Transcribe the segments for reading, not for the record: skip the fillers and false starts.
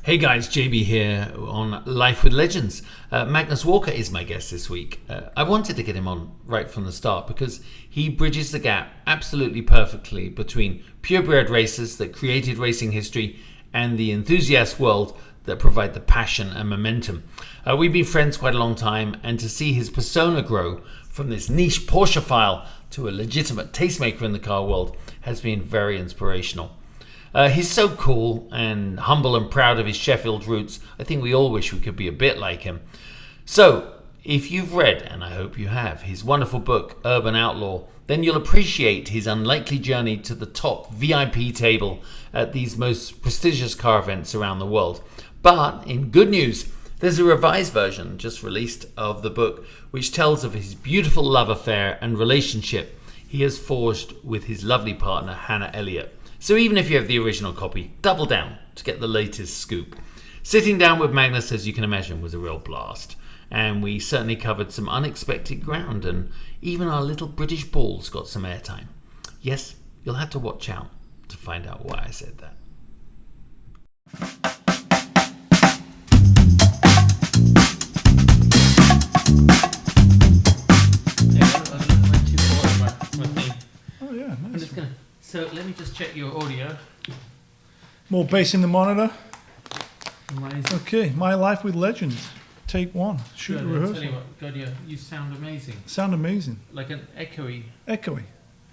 Hey guys, JB here on Life with Legends. Magnus Walker is my guest this week. I wanted to get him on right from the start because he bridges the gap absolutely perfectly between purebred racers that created racing history and the enthusiast world that provide the passion and momentum. We've been friends quite a long time, and to see his persona grow from this niche Porscheophile to a legitimate tastemaker in the car world has been very inspirational. He's so cool and humble and proud of his Sheffield roots. I think we all wish we could be a bit like him. So, if you've read, and I hope you have, his wonderful book, Urban Outlaw, then you'll appreciate his unlikely journey to the top VIP table at these most prestigious car events around the world. But, in good news, there's a revised version just released of the book, which tells of his beautiful love affair and relationship he has forged with his lovely partner, Hannah Elliott. So even if you have the original copy, double down to get the latest scoop. Sitting down with Magnus, as you can imagine, was a real blast. And we certainly covered some unexpected ground, and even our little British balls got some airtime. Yes, you'll have to watch out to find out why I said that. Oh yeah, nice. I'm just gonna. So let me just check your audio. More bass in the monitor. Amazing. Okay, My Life with Legends, take one. Shoot Good, the I'll rehearsal. tell you what, God, you sound amazing. Sound amazing. Like an echoey. Echoey,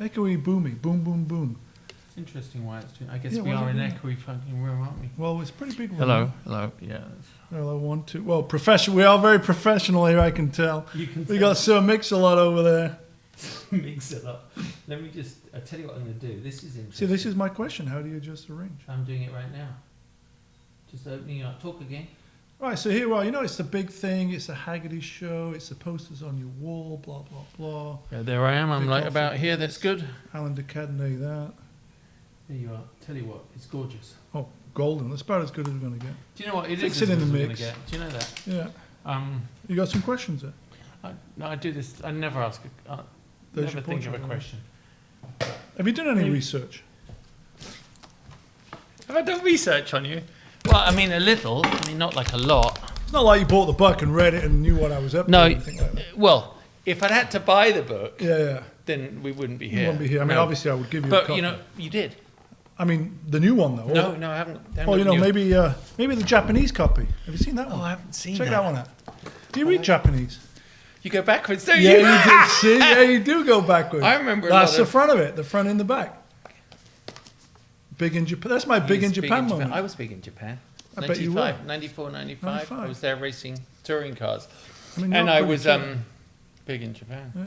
boomy, boom, boom, boom. It's interesting why it's doing. I guess Yeah, we why are in don't an echoey fucking room, aren't we? Well, it's a pretty big room. Hello. Yeah. Hello, 1, 2. Well, professional. We are very professional here, I can tell. You can. We got Sir Mix-a-Lot over there. Mix it up. Let me just. I'll tell you what I'm going to do. This is interesting. See, this is my question. How do you adjust the range? I'm doing it right now. Just opening up. Talk again. Right, so here we are. You know, it's the big thing. It's the Haggerty show. It's the posters on your wall, blah, blah, blah. Yeah, there I am. I'm Big like coffee. about here. That's good. Alan Ducadney, that. There you are. Tell you what, it's gorgeous. Oh, golden. That's about as good as we're going to get. Do you know what it Fix is? it in as the good as we're mix. gonna get. Do you know that? Yeah. You got some questions there? No, I do this. I never ask. There's Never your think of a portrait. question. Have you done any research? Have I done research on you? Well, I mean, a little. I mean, not like a lot. It's not like you bought the book and read it and knew what I was up to. No. or anything like that. Well, if I'd had to buy the book, Yeah. then we wouldn't be You here. won't be here. I mean, No. obviously, I would give you a But copy. you know, you did. I mean, the new one, though. No, I haven't. Oh, you know, maybe the Japanese copy. Have you seen that Oh, one? I haven't seen Check that. that one out. Do you read Japanese? You go backwards, don't Yeah, you? you do. See? Yeah, you do go backwards. I remember a That's lot the of- front of it, the front and the back. Big in Japan. That's my big in Japan moment. I was big in Japan. I bet you were. 94, 95. 95. I was there racing touring cars. I mean, And you're I pretty was keen. big in Japan. Yeah.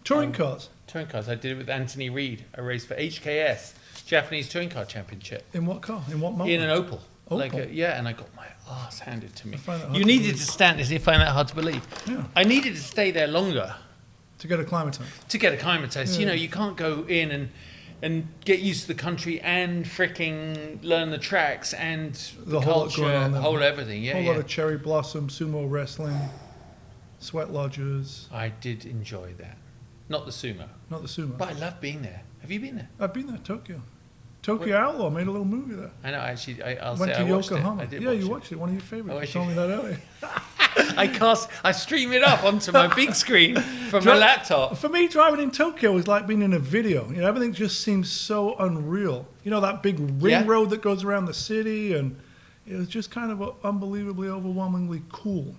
Touring cars. Touring cars. I did it with Anthony Reid. I raced for HKS, Japanese Touring Car Championship, In what car? In what model? in an Opel. Opel? Like and I got my ass handed to me. I find that hard You to needed believe. to stand. I find that hard to believe. Yeah. I needed to stay there longer To get acclimatized. to get acclimatized. Yeah. You know, you can't go in and get used to the country and freaking learn the tracks and the whole lot culture, going on there. whole everything. Yeah, A whole yeah. lot of cherry blossom, sumo wrestling, sweat lodges. I did enjoy that. Not the sumo, Not the sumo. but I love being there. Have you been there? I've been there, Tokyo. Tokyo Outlaw made a little movie there. I know. Actually, I'll Went say to I watched Yokohama. it. I did Yeah, watch you it. watched it. One of your favorites. Oh, You told me that earlier. I stream it up onto my big screen from my laptop. For me, driving in Tokyo is like being in a video. You know, everything just seems so unreal. You know, that big ring Yeah. road that goes around the city, and it was just kind of unbelievably, overwhelmingly cool.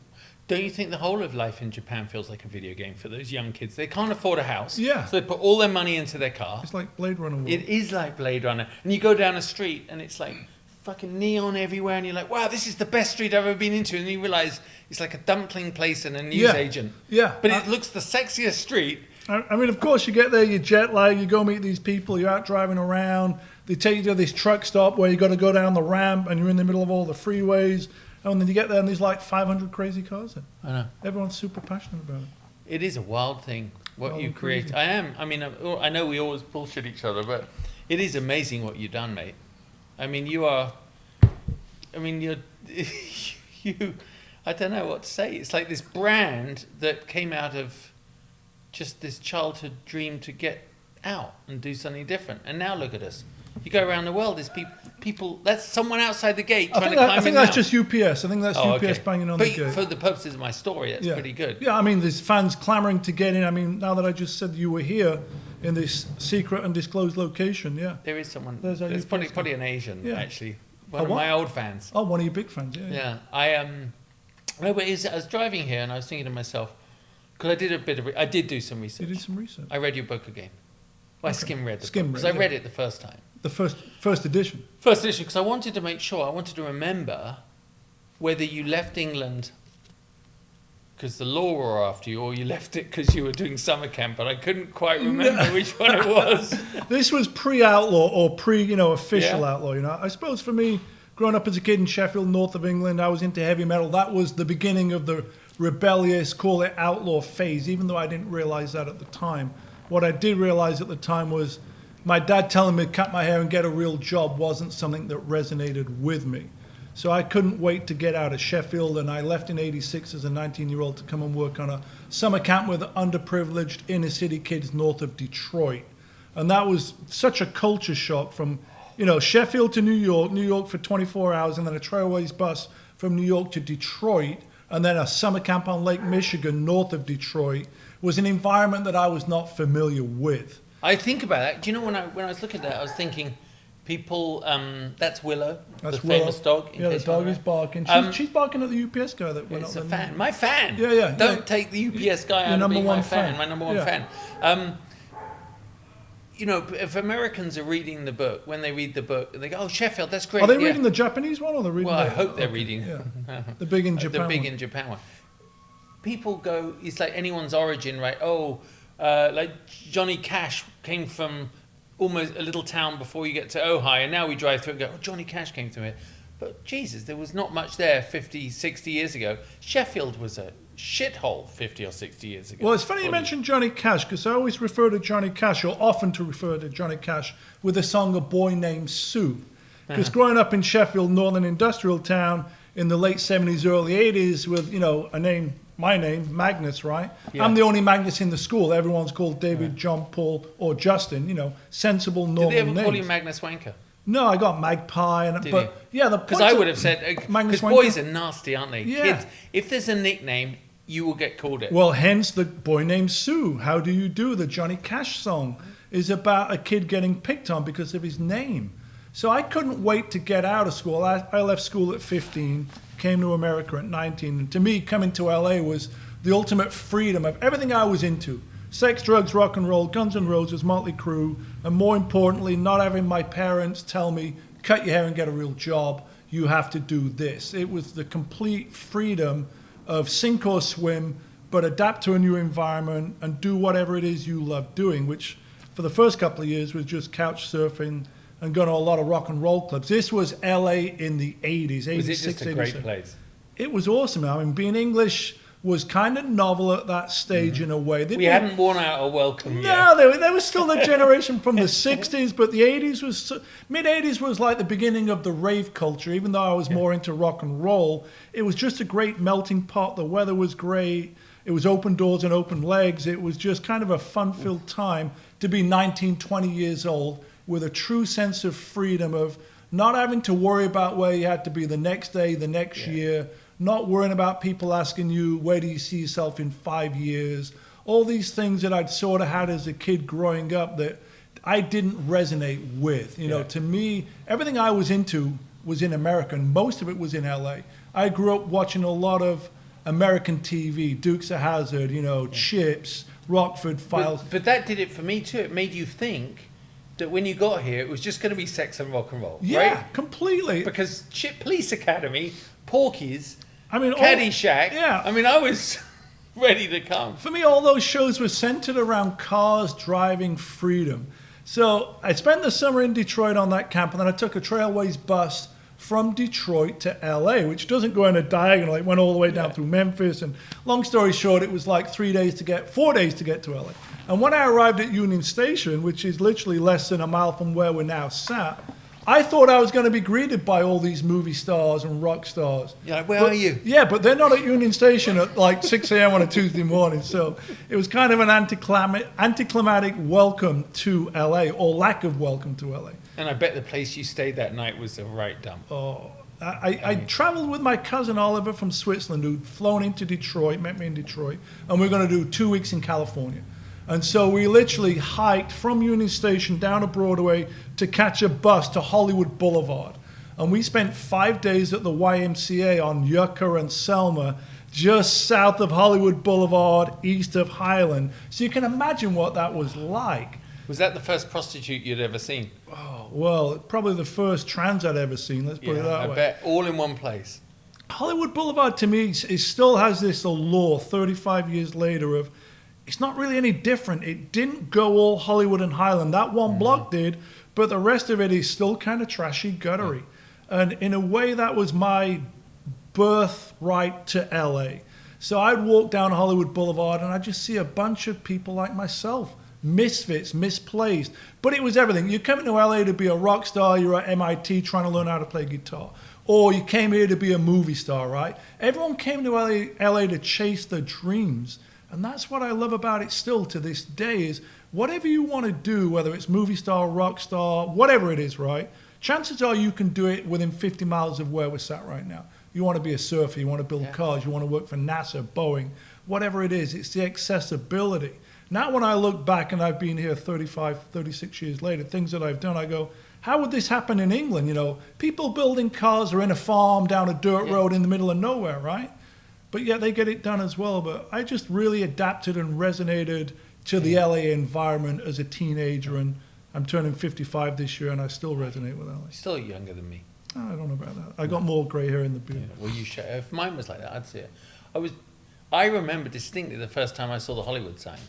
Don't you think the whole of life in Japan feels like a video game for those young kids? They can't afford a house, Yeah. so they put all their money into their car. It's like Blade Runner world. It is like Blade Runner, and you go down a street and it's like fucking neon everywhere, and you're like, wow, this is the best street I've ever been into, and you realise it's like a dumpling place and a news Yeah. agent. Yeah. But it looks the sexiest street. I mean, of course, you get there, you jet lag, you go meet these people, you're out driving around. They take you to this truck stop where you got to go down the ramp, and you're in the middle of all the freeways. And then you get there, and there's like 500 crazy cars there. I know. Everyone's super passionate about it. It is a wild thing what Wild you and create. crazy. I am. I mean, I know we always bullshit each other, but it is amazing what you've done, mate. I mean, you are. I mean, you're. You. I don't know what to say. It's like this brand that came out of just this childhood dream to get out and do something different. And now look at us. You go around the world. There's people. people. That's someone outside the gate trying to I climb in think that's now. just UPS. I think that's UPS okay. banging on But the gate. for the purposes of my story, that's pretty good. Yeah, I mean, there's fans clamoring to get in. I mean, now that I just said you were here in this secret undisclosed location, yeah. There is someone. There's our There's UPS probably an Asian, Yeah. actually. One of what? my old fans. Oh, one of your big fans, yeah. Yeah. No, but I was driving here and I was thinking to myself, because I did do some research. You did some research. I read your book again. Well, I skim read the Skim book, because read, I read it the first time. The first edition. First issue, because I wanted to make sure, I wanted to remember whether you left England because the law were after you, or you left it because you were doing summer camp, but I couldn't quite remember which one it was. This was pre-outlaw or official Yeah. outlaw. I suppose for me, growing up as a kid in Sheffield, north of England, I was into heavy metal. That was the beginning of the rebellious, call it outlaw phase, even though I didn't realize that at the time. What I did realize at the time was my dad telling me to cut my hair and get a real job wasn't something that resonated with me. So I couldn't wait to get out of Sheffield, and I left in '86 as a 19-year-old to come and work on a summer camp with underprivileged inner city kids north of Detroit. And that was such a culture shock from, Sheffield to New York for 24 hours, and then a Trailways bus from New York to Detroit, and then a summer camp on Lake Michigan north of Detroit was an environment that I was not familiar with. I think about that. Do you know when I was looking at that, I was thinking, people. That's Willow, That's the Willow. famous dog. Yeah, the dog is barking. She's barking at the UPS guy that went It's up a there. fan. My fan. Yeah. Don't take the UPS guy Your out of number being my one fan. fan. My number one Yeah. fan. If Americans are reading the book, when they read the book, they go, "Oh, Sheffield, that's great." Are they yeah. reading the Japanese one or they're reading? Well, I the, hope they're okay, reading Yeah. The big in Japan. the big one. in Japan one. People go, it's like anyone's origin, right? Like Johnny Cash came from almost a little town before you get to Ojai, and now we drive through and go, "Oh, Johnny Cash came through it." But Jesus, there was not much there 50, 60 years ago. Sheffield was a shithole 50 or 60 years ago. Well, it's funny you mentioned Johnny Cash because I always refer to Johnny Cash, or often to refer to Johnny Cash, with the song "A Boy Named Sue." Because growing up in Sheffield, northern industrial town, in the late 70s, early 80s, with my name, Magnus, right? Yeah. I'm the only Magnus in the school. Everyone's called David, John, Paul, or Justin. Sensible, normal Did they ever names. call you Magnus Wanker? No, I got Magpie, Did but you? yeah, the Because point I of- would have said, Magnus because Wanker. boys are nasty, aren't they? Yeah. Kids, if there's a nickname, you will get called it. Well, hence the Boy Named Sue. How do you do? The Johnny Cash song is about a kid getting picked on because of his name. So I couldn't wait to get out of school. I left school at 15, came to America at 19. And to me, coming to LA was the ultimate freedom of everything I was into. Sex, drugs, rock and roll, Guns N' Roses, Motley Crue, and more importantly, not having my parents tell me, cut your hair and get a real job. You have to do this. It was the complete freedom of sink or swim, but adapt to a new environment and do whatever it is you love doing, which for the first couple of years was just couch surfing and going to a lot of rock and roll clubs. This was LA in the 80s, 86, Was it just a great 87. place? It was awesome. I mean, being English was kind of novel at that stage in a way. We hadn't worn out a welcome yet. No, they were still the generation from the 60s, but the 80s was, mid-80s was like the beginning of the rave culture. Even though I was more into rock and roll, it was just a great melting pot. The weather was great. It was open doors and open legs. It was just kind of a fun-filled time to be 19, 20 years old with a true sense of freedom of not having to worry about where you had to be the next day, the next year, not worrying about people asking you, where do you see yourself in 5 years? All these things that I'd sort of had as a kid growing up that I didn't resonate with. To me, everything I was into was in America, and most of it was in LA. I grew up watching a lot of American TV, Dukes of Hazzard, Chips, Rockford Files. But that did it for me too. It made you think that when you got here, it was just going to be sex and rock and roll, Yeah, right? completely. Because Police Academy, Porky's, I mean, Caddyshack. yeah. I mean, I was ready to come. For me, all those shows were centered around cars, driving, freedom. So I spent the summer in Detroit on that camp, and then I took a Trailways bus from Detroit to LA, which doesn't go in a diagonal. It went all the way down through Memphis. And long story short, it was like 4 days to get to LA. And when I arrived at Union Station, which is literally less than a mile from where we're now sat, I thought I was going to be greeted by all these movie stars and rock stars. You're like, where are you? Yeah, but they're not at Union Station at like 6 a.m. on a Tuesday morning. So it was kind of an anticlimactic welcome to LA, or lack of welcome to LA. And I bet the place you stayed that night was the right dump. Oh, I traveled with my cousin Oliver from Switzerland, who'd flown into Detroit, met me in Detroit, and we're going to do 2 weeks in California. And so we literally hiked from Union Station down to Broadway to catch a bus to Hollywood Boulevard. And we spent 5 days at the YMCA on Yucca and Selma, just south of Hollywood Boulevard, east of Highland. So you can imagine what that was like. Was that the first prostitute you'd ever seen? Oh, well, probably the first trans I'd ever seen, let's put it that way. I bet, all in one place. Hollywood Boulevard, to me, it still has this allure 35 years later of, it's not really any different. It didn't go all Hollywood and Highland. That one block did, but the rest of it is still kind of trashy, guttery. And in a way, that was my birthright to LA. So I'd walk down Hollywood Boulevard and I'd just see a bunch of people like myself. Misfits, misplaced. But it was everything. You come to LA to be a rock star, you're at MIT trying to learn how to play guitar. Or you came here to be a movie star, right? Everyone came to LA to chase their dreams. And that's what I love about it still to this day is whatever you want to do, whether it's movie star, rock star, whatever it is, right? Chances are you can do it within 50 miles of where we're sat right now. You want to be a surfer, you want to build cars, you want to work for NASA, Boeing, whatever it is. It's the accessibility. Now when I look back and I've been here 35, 36 years later, things that I've done, I go, how would this happen in England? You know, people building cars are in a farm down a dirt road in the middle of nowhere, right? But yet they get it done as well. But I just really adapted and resonated to the LA environment as a teenager. And I'm turning 55 this year and I still resonate with LA. Still younger than me. I don't know about that. I got more grey hair in the beard. Yeah, well, you should. If mine was like that, I'd see it. I remember distinctly the first time I saw the Hollywood sign.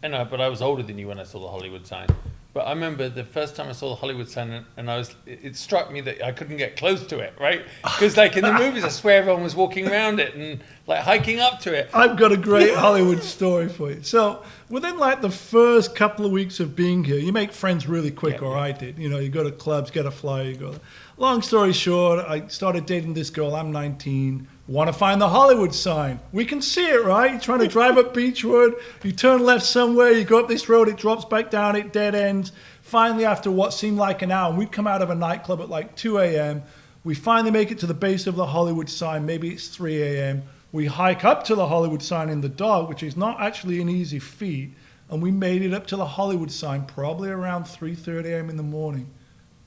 But I was older than you when I saw the Hollywood sign. But I remember the first time I saw the Hollywood sign, and it struck me that I couldn't get close to it, right? Because like in the movies, I swear everyone was walking around it and like hiking up to it. I've got a great Hollywood story for you. So within like the first couple of weeks of being here, you make friends really quick, or I did. You know, you go to clubs, get a flyer, you go. Long story short, I started dating this girl. I'm 19. Want to find the Hollywood sign. We can see it, right? You're trying to drive up Beechwood. You turn left somewhere. You go up this road. It drops back down. It dead ends. Finally, after what seemed like an hour, we'd come out of a nightclub at like 2 a.m. We finally make it to the base of the Hollywood sign. Maybe it's 3 a.m. We hike up to the Hollywood sign in the dark, which is not actually an easy feat. And we made it up to the Hollywood sign probably around 3:30 a.m. in the morning.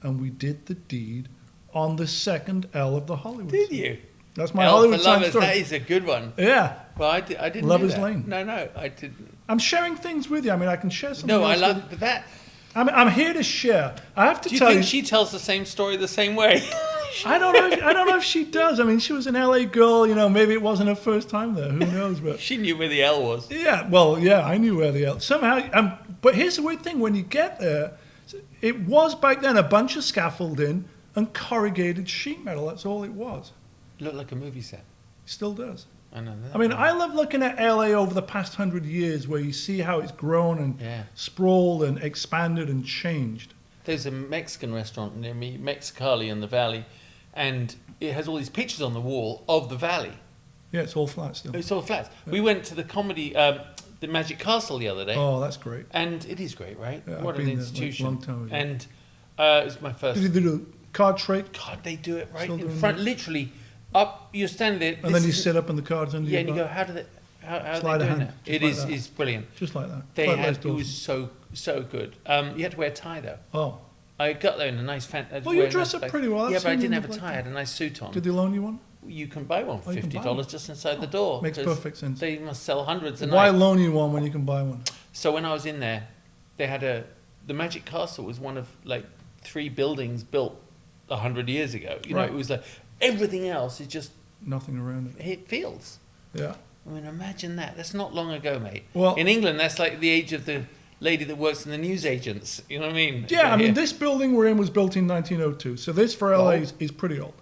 And we did the deed on the second L of the Hollywood sign. Did you? That's my Hollywood sign Lovers, story. That is a good one. Yeah. Well, I didn't Lovers know that. Lane. No, I didn't. I'm sharing things with you. I mean, I can share something No, I else love with you. that. I'm here to share. I have to Do you tell think you. she tells the same story the same way? I don't know if she does. I mean, she was an LA girl. You know, maybe it wasn't her first time there. Who knows? But She knew where the L was. yeah, well, yeah, I knew where the L. Somehow, but here's the weird thing: when you get there, it was back then a bunch of scaffolding and corrugated sheet metal. That's all it was. Looked like a movie set. Still does. I know that. I mean, I love looking at LA over the past 100 years, where you see how it's grown and Yeah. sprawled and expanded and changed. There's a Mexican restaurant near me, Mexicali in the valley, and it has all these pictures on the wall of the valley. Yeah, it's all flat still. It's all flats. We went to the comedy, the Magic Castle the other day, Oh, that's great. and it is great, right? Yeah, What I've an been there, like, institution! long time ago. And it was my first. Did you do card trick? God, they do it right Still in doing front, that? literally up. You're standing there, And then you sit up and the cards under Yeah, your and you go, butt? how do they? How are Slide a they doing hand, that? just It like is that. is brilliant. Just like that. They Like had Les it Dawson. was so good. You had to wear a tie though. Oh, I got there in a nice Well, you dress up pretty well. I've Yeah, but I seen you didn't have a look like tie. I that. had a nice suit on. did they loan you one? You can buy one for Oh, you can buy $50 one. just inside the door. Makes 'cause perfect sense. They must sell hundreds a Why night. loan you one when you can buy one? So when I was in there, they had the Magic Castle was one of like 3 buildings built 100 years ago. You know, Right. it was like everything else is just Nothing around it. hit fields. Yeah. I mean, imagine that. That's not long ago, mate. Well- in England, that's like the age of the lady that works in the newsagents. You know what I mean? Yeah, I mean, Here. this building we're in was built in 1902, so this for LA is pretty old.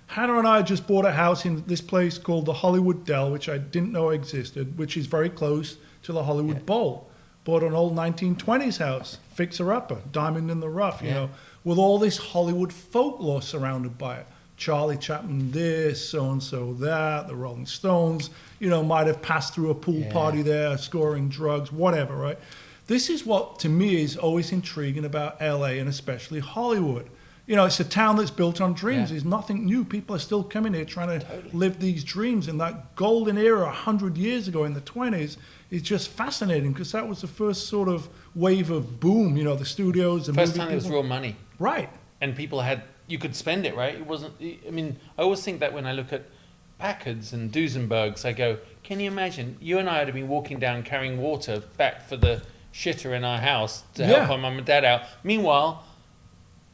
Hannah and I just bought a house in this place called the Hollywood Dell, which I didn't know existed, which is very close to the Hollywood Bowl. Bought an old 1920s house, fixer-upper, diamond in the rough, you Yeah. know, with all this Hollywood folklore surrounded by it. Charlie Chaplin this, so-and-so that, the Rolling Stones, you know, might have passed through a pool Yeah. party there, scoring drugs, whatever, right? This is what, to me, is always intriguing about LA and especially Hollywood. You know, it's a town that's built on dreams. Yeah. There's nothing new. People are still coming here trying to Totally. live these dreams. And that golden era 100 years ago in the 20s is just fascinating because that was the first sort of wave of boom, you know, the studios, the First movie time there was people. real money. Right. And people had, you could spend it, right? It wasn't, I mean, I always think that when I look at Packards and Duesenbergs, I go, can you imagine, you and I would have been walking down carrying water back for the shitter in our house to Yeah. help our mum and dad out. Meanwhile,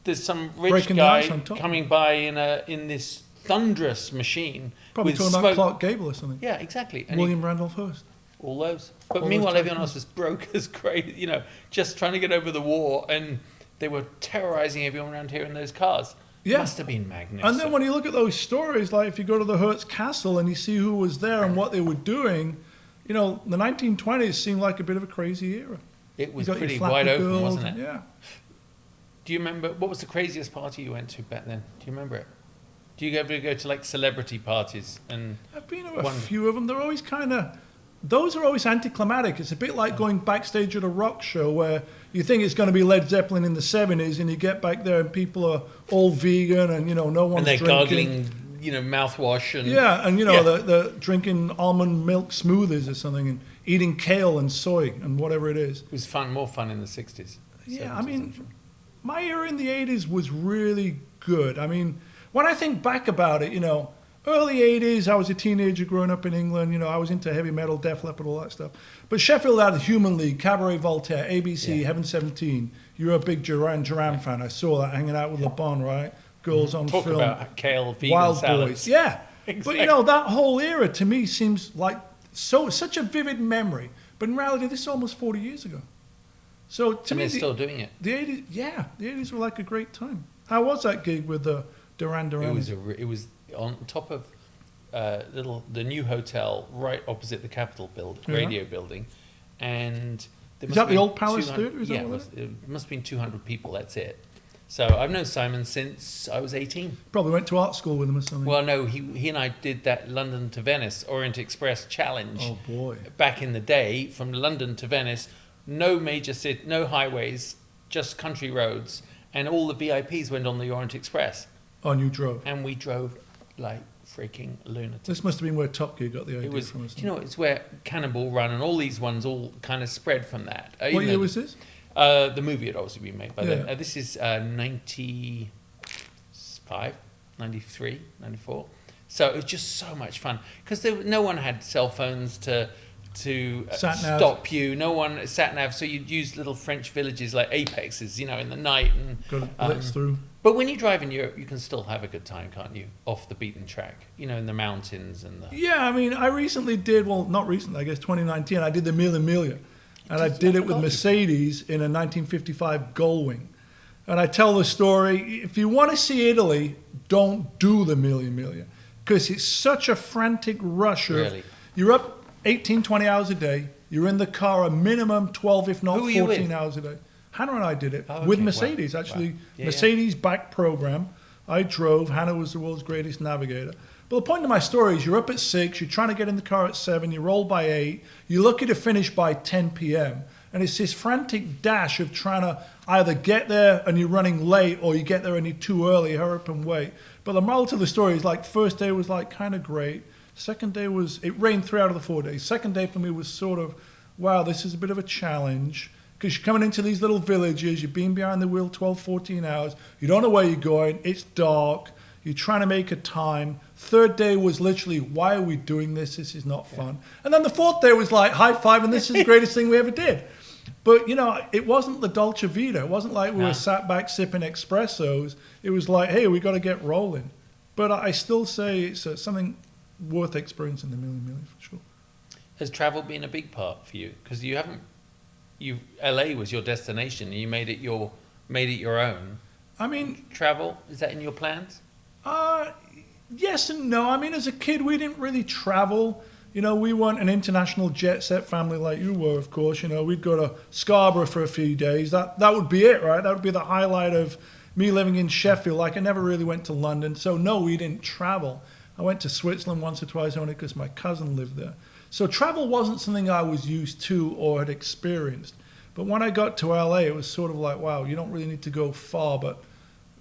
there's some rich Breaking the ice guy on top. coming by in this thunderous machine Probably with talking smoke. about Clark Gable or something. Yeah, exactly. And William Randolph Hearst. all those. All But those meanwhile, types everyone of- else was broke as crazy, you know, just trying to get over the war, and they were terrorizing everyone around here in those cars. Yeah. Must have been magnificent. And then when you look at those stories, like if you go to the Hertz Castle and you see who was there and what they were doing, you know, the 1920s seemed like a bit of a crazy era. it was You got your pretty Flappy wide open, Girls wasn't it? and- Yeah. Do you remember, what was the craziest party you went to back then? Do you remember it? Do you ever go to like celebrity parties? And I've been to a One- few of them. They're always kind of, those are always anticlimactic. It's a bit like going backstage at a rock show where you think it's going to be Led Zeppelin in the 70s and you get back there and people are all vegan and, you know, no one's they're drinking. gargling, you know, mouthwash and Yeah, and, you know, Yeah. they're drinking almond milk smoothies or something and eating kale and soy and whatever it is. it was fun, more fun in the 60s. Yeah, 70s, I I'm mean, sure. my era in the 80s was really good. I mean, when I think back about it, you know, early 80s, I was a teenager growing up in England. You know, I was into heavy metal, Def Leppard, all that stuff. But Sheffield had Human League, Cabaret Voltaire, ABC, Yeah. Heaven 17. You're a big Duran fan. I saw that hanging out with Le Bon, right? Girls on Talk film. about kale, vegan Wild salads. Boys. Yeah. But, Exactly. you know, that whole era to me seems like such a vivid memory. But in reality, this is almost 40 years ago. So to And me, they're still doing it. the 80s, yeah, the 80s were like a great time. How was that gig with the Duran Duran? It was on top of the new hotel right opposite the Capitol Yeah. radio building, and there Is must that have the been old Palace 200 Theatre? Is that Yeah, what it it must have been 200 people. That's it. So I've known Simon since I was 18. Probably went to art school with him or something. Well, no, he and I did that London to Venice Orient Express challenge Oh boy. back in the day, from London to Venice. No major city, no highways, just country roads, and all the VIPs went on the Orient Express, On you drove. and we drove like freaking lunatics. This must have been where Top Gear got the idea It was, from. do you know, it's where Cannonball Run and all these ones all kind of spread from that. What Even year though- was this? The movie had obviously been made by then. Yeah. This is 95, 93, 94. So it was just so much fun because no one had cell phones to Sat-nav. stop you. No one sat nav, so you'd use little French villages like apexes, you know, in the night. And Got to blitz through. but when you drive in Europe, you can still have a good time, can't you? Off the beaten track, you know, in the mountains and the. Yeah, I mean, I recently did, well, not recently, I guess 2019, I did the Mille Miglia. And I did it with Mercedes in a 1955 Gullwing. And I tell the story, if you want to see Italy, don't do the Mille Miglia. Because it's such a frantic rush of, Really? you're up 18, 20 hours a day, you're in the car a minimum 12, if not Who were you 14 with? hours a day. Hannah and I did it Oh, with okay, wow, Mercedes, wow. actually. Yeah, yeah. Mercedes back program. I drove. Hannah was the world's greatest navigator. But the point of my story is you're up at 6, you're trying to get in the car at 7, you roll by 8, you're lucky to finish by 10 p.m. And it's this frantic dash of trying to either get there and you're running late or you get there and you're too early, hurry up and wait. But the moral to the story is like first day was like kind of great. Second day was, it rained 3 out of the 4 days. Second day for me was sort of, wow, this is a bit of a challenge. Because you're coming into these little villages, you've been behind the wheel 12, 14 hours, you don't know where you're going, it's dark, you're trying to make a time. Third day was literally, why are we doing this? This is not fun. And then the fourth day was like, high five, and this is the greatest thing we ever did. But, you know, it wasn't the Dolce Vita. It wasn't like we No. were sat back sipping espressos. It was like, hey, we got to get rolling. But I still say it's something worth experiencing the Mille Miglia for sure. Has travel been a big part for you? Because LA was your destination, and you made it your own. I mean, Travel, is that in your plans? yes and no. I mean, as a kid, we didn't really travel. You know, we weren't an international jet set family like you were, of course. You know, we'd go to Scarborough for a few days. That would be it, right? That would be the highlight of me living in Sheffield. Like, I never really went to London. So, no, we didn't travel. I went to Switzerland once or twice only because my cousin lived there. So travel wasn't something I was used to or had experienced. But when I got to LA, it was sort of like, wow, you don't really need to go far, but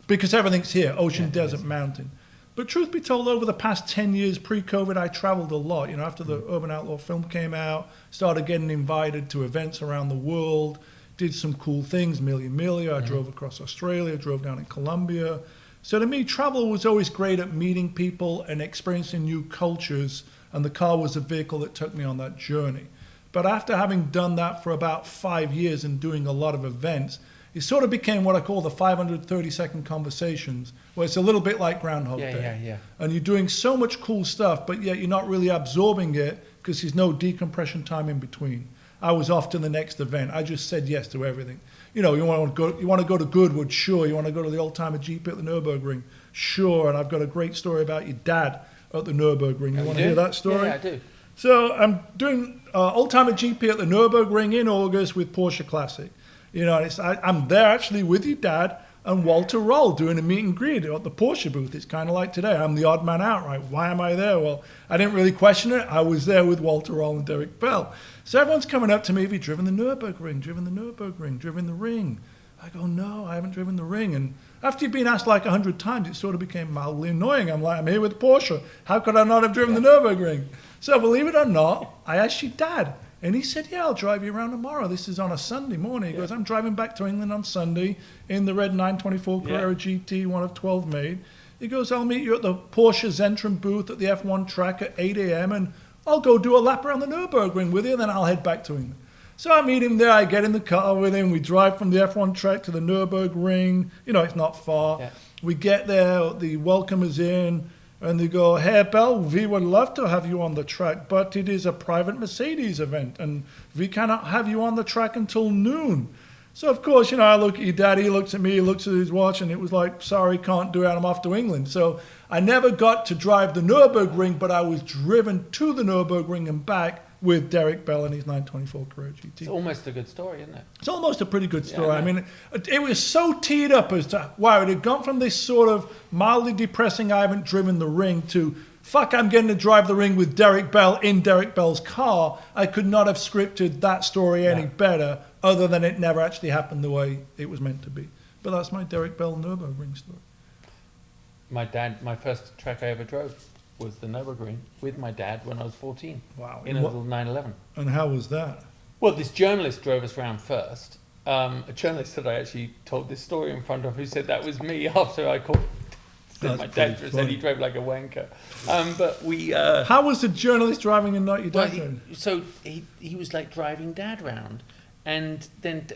because everything's here, ocean, desert, mountain. But truth be told, over the past 10 years pre-COVID, I traveled a lot. You know, after the Urban Outlaw film came out, started getting invited to events around the world, did some cool things, Milli Milli. I drove across Australia, drove down in Colombia. So to me, travel was always great at meeting people and experiencing new cultures, and the car was a vehicle that took me on that journey. But after having done that for about 5 years and doing a lot of events, it sort of became what I call the 530-second conversations, where it's a little bit like Groundhog Day. Yeah. And you're doing so much cool stuff, but yet you're not really absorbing it because there's no decompression time in between. I was off to the next event. I just said yes to everything. You know, you want to go to Goodwood? Sure. You want to go to the Oldtimer GP at the Nürburgring? Sure. And I've got a great story about your dad at the Nürburgring. You want to hear that story? Yeah, I do. So I'm doing Oldtimer GP at the Nürburgring in August with Porsche Classic. You know, I'm there actually with your dad and Walter Roll doing a meet and greet at the Porsche booth. It's kind of like today. I'm the odd man out, right? Why am I there? Well, I didn't really question it. I was there with Walter Roll and Derek Bell. So everyone's coming up to me, have you driven the Nürburgring, driven the ring? I go, no, I haven't driven the ring. And after you've been asked like 100 times, it sort of became mildly annoying. I'm like, I'm here with Porsche. How could I not have driven the Nürburgring? So believe it or not, I asked your dad. And he said, yeah, I'll drive you around tomorrow. This is on a Sunday morning. He goes, I'm driving back to England on Sunday in the red 924 Carrera GT, one of 12 made. He goes, I'll meet you at the Porsche Zentrum booth at the F1 track at 8 a.m. and I'll go do a lap around the Nürburgring with you, and then I'll head back to England. So I meet him there. I get in the car with him. We drive from the F1 track to the Nürburgring. You know, it's not far. Yeah. We get there. The welcome is in. And they go, hey, Bell, we would love to have you on the track, but it is a private Mercedes event, and we cannot have you on the track until noon. So, of course, you know, I look at your dad, he looks at me, he looks at his watch, and it was like, sorry, can't do it, I'm off to England. So I never got to drive the Nürburgring, but I was driven to the Nürburgring and back with Derek Bell and his 924 Carrera GT. It's almost a good story, isn't it? It's almost a pretty good story. Yeah, I mean, it was so teed up as to, wow, it had gone from this sort of mildly depressing, I haven't driven the ring, to, fuck, I'm getting to drive the ring with Derek Bell in Derek Bell's car. I could not have scripted that story any better, other than it never actually happened the way it was meant to be. But that's my Derek Bell Nürburgring story. My first track I ever drove was the Nürburgring with my dad when I was 14. Wow. In a little 911. And how was that? Well, this journalist drove us around first. A journalist that I actually told this story in front of, who said that was me after I called. That's My dad pretty said funny. he drove like a wanker. But we. How was the journalist driving and not your Well, dad driving? so he was like driving dad round, and then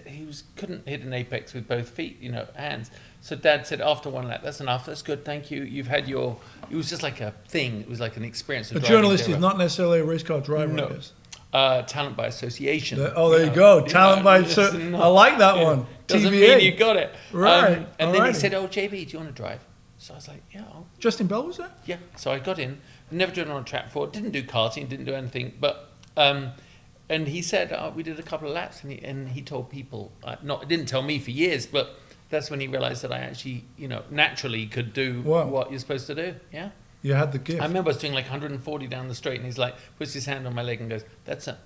couldn't hit an apex with both feet, you know, hands. So dad said after one lap, that's enough, that's good, thank you. You've had your. It was just like a thing. It was like an experience. A journalist is not necessarily a race car driver, No. I guess. Talent by association. There you go. Talent by association. I like that one. Doesn't TVA. mean you got it. Right. And then he Alrighty. said, "Oh, JB, do you want to drive?" So I was like, "Yeah, Justin Bell was there? yeah." So I got in. Never driven on a track before. Didn't do karting. Didn't do anything. But and he said we did a couple of laps, and he told people. Didn't tell me for years, but that's when he realised that I actually, you know, naturally could do Wow. what you're supposed to do. Yeah. You had the gift. I remember I was doing like 140 down the straight, and he's like, puts his hand on my leg and goes,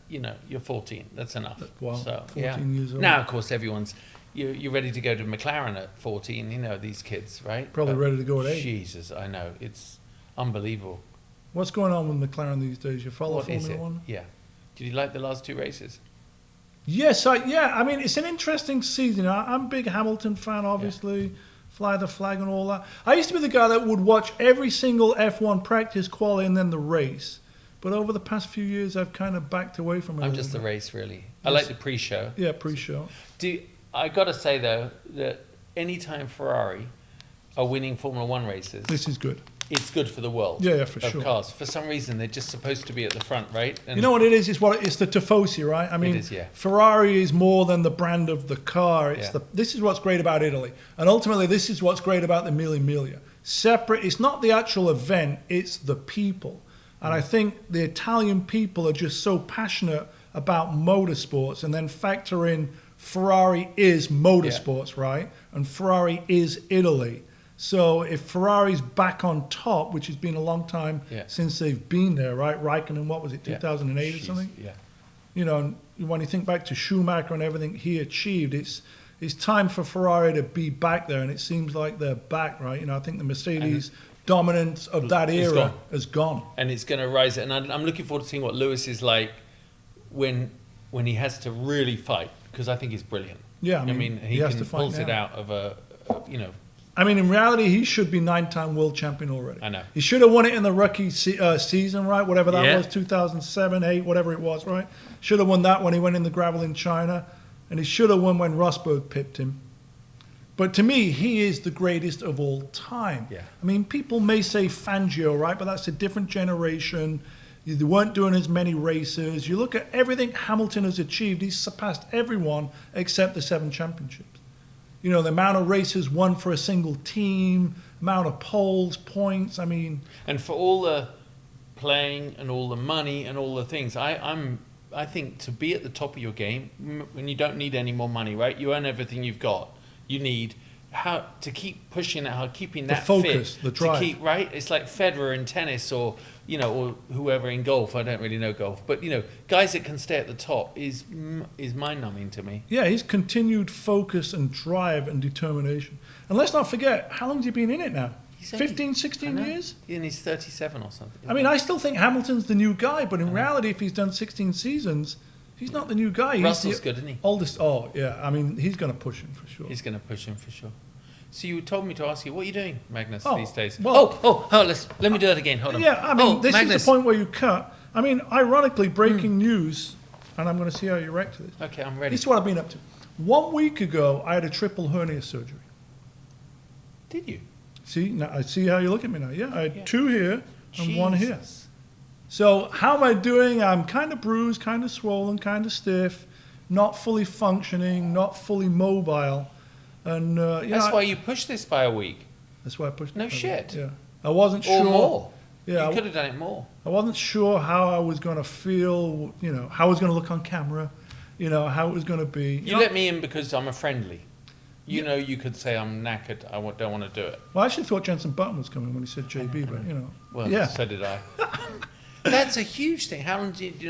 you're 14. That's enough. Wow. So, 14 years old. Now, of course, you're ready to go to McLaren at 14. You know, these kids, right? Probably But ready to go at 8. Jesus, I know. It's unbelievable. What's going on with McLaren these days? You follow What is Formula it? 1? Yeah. Did you like the last two races? Yes, I mean, it's an interesting season. I'm a big Hamilton fan, obviously. Fly the flag and all that. I used to be the guy that would watch every single F1 practice, quali, and then the race. But over the past few years, I've kind of backed away from it. I'm just the race, really. I like the pre-show. Yeah, pre-show. I got to say, though, that anytime Ferrari are winning Formula One races, This is good. it's good for the world. Yeah, for of sure. cars. For some reason, they're just supposed to be at the front, right? And You know what it is? It's the Tifosi, right? I mean, is, yeah. Ferrari is more than the brand of the car. Yeah. This is what's great about Italy, and ultimately, this is what's great about the Mille Miglia. Separate. It's not the actual event; it's the people. And I think the Italian people are just so passionate about motorsports, and then factor in Ferrari is motorsports, right? And Ferrari is Italy. So if Ferrari's back on top, which has been a long time Yeah. since they've been there, right? Raikkonen, what was it, 2008 or Jeez, something? Yeah. You know, when you think back to Schumacher and everything he achieved, it's time for Ferrari to be back there, and it seems like they're back, right? You know, I think the Mercedes dominance of that It's era gone. has gone. And it's going to rise. And I'm looking forward to seeing what Lewis is like when he has to really fight, because I think he's brilliant. Yeah, I mean, he has can to fight pulls it now. out of a you know. I mean, in reality, he should be 9-time world champion already. I know. He should have won it in the rookie season, right? Whatever that Yeah. was, 2007, 8, whatever it was, right? Should have won that when he went in the gravel in China. And he should have won when Rosberg pipped him. But to me, he is the greatest of all time. Yeah. I mean, people may say Fangio, right? But that's a different generation. They weren't doing as many races. You look at everything Hamilton has achieved, he's surpassed everyone except the 7 championships. You know, the amount of races won for a single team, amount of poles, points. I mean, And for all the playing and all the money and all the things, I think to be at the top of your game, when you don't need any more money, right? You earn everything you've got. You need how to keep pushing it, keeping that focus, fit, the drive. to keep right. It's like Federer in tennis, or or whoever in golf. I don't really know golf, but guys that can stay at the top is mind-numbing to me. yeah, he's continued focus and drive and determination. And let's not forget, how long has he been in it now? He's only- 15, I 16 know. years? And he's 37 or something. I mean, I still think Hamilton's the new guy, but in reality, if he's done 16 seasons, he's not the new guy. He's Russell's the good, isn't he? oldest. Oh, yeah. I mean, he's going to push him for sure. He's going to push him for sure. So you told me to ask you, what are you doing, Magnus, Oh, these days? well- Let me do that again. Hold on. Yeah, I mean, this Magnus. is the point where you cut. I mean, ironically, breaking news, and I'm going to see how you react to this. Okay, I'm ready. This is what I've been up to. 1 week ago, I had a triple hernia surgery. Did you? See, now I see how you look at me now. Yeah, I had Yeah. 2 here and 1 here. Jesus. So how am I doing? I'm kind of bruised, kind of swollen, kind of stiff, not fully functioning, not fully mobile, and That's why you pushed this by a week. that's why I pushed. No it. shit. Yeah, I wasn't Or sure. more. Yeah, You could have done it more. I wasn't sure how I was going to feel. How I was going to look on camera. How it was going to be. You let me in because I'm a friendly. You could say I'm knackered. Don't want to do it. Well, I actually thought Jensen Button was coming when he said JB, but Well, yeah. so did I. That's a huge thing. How long did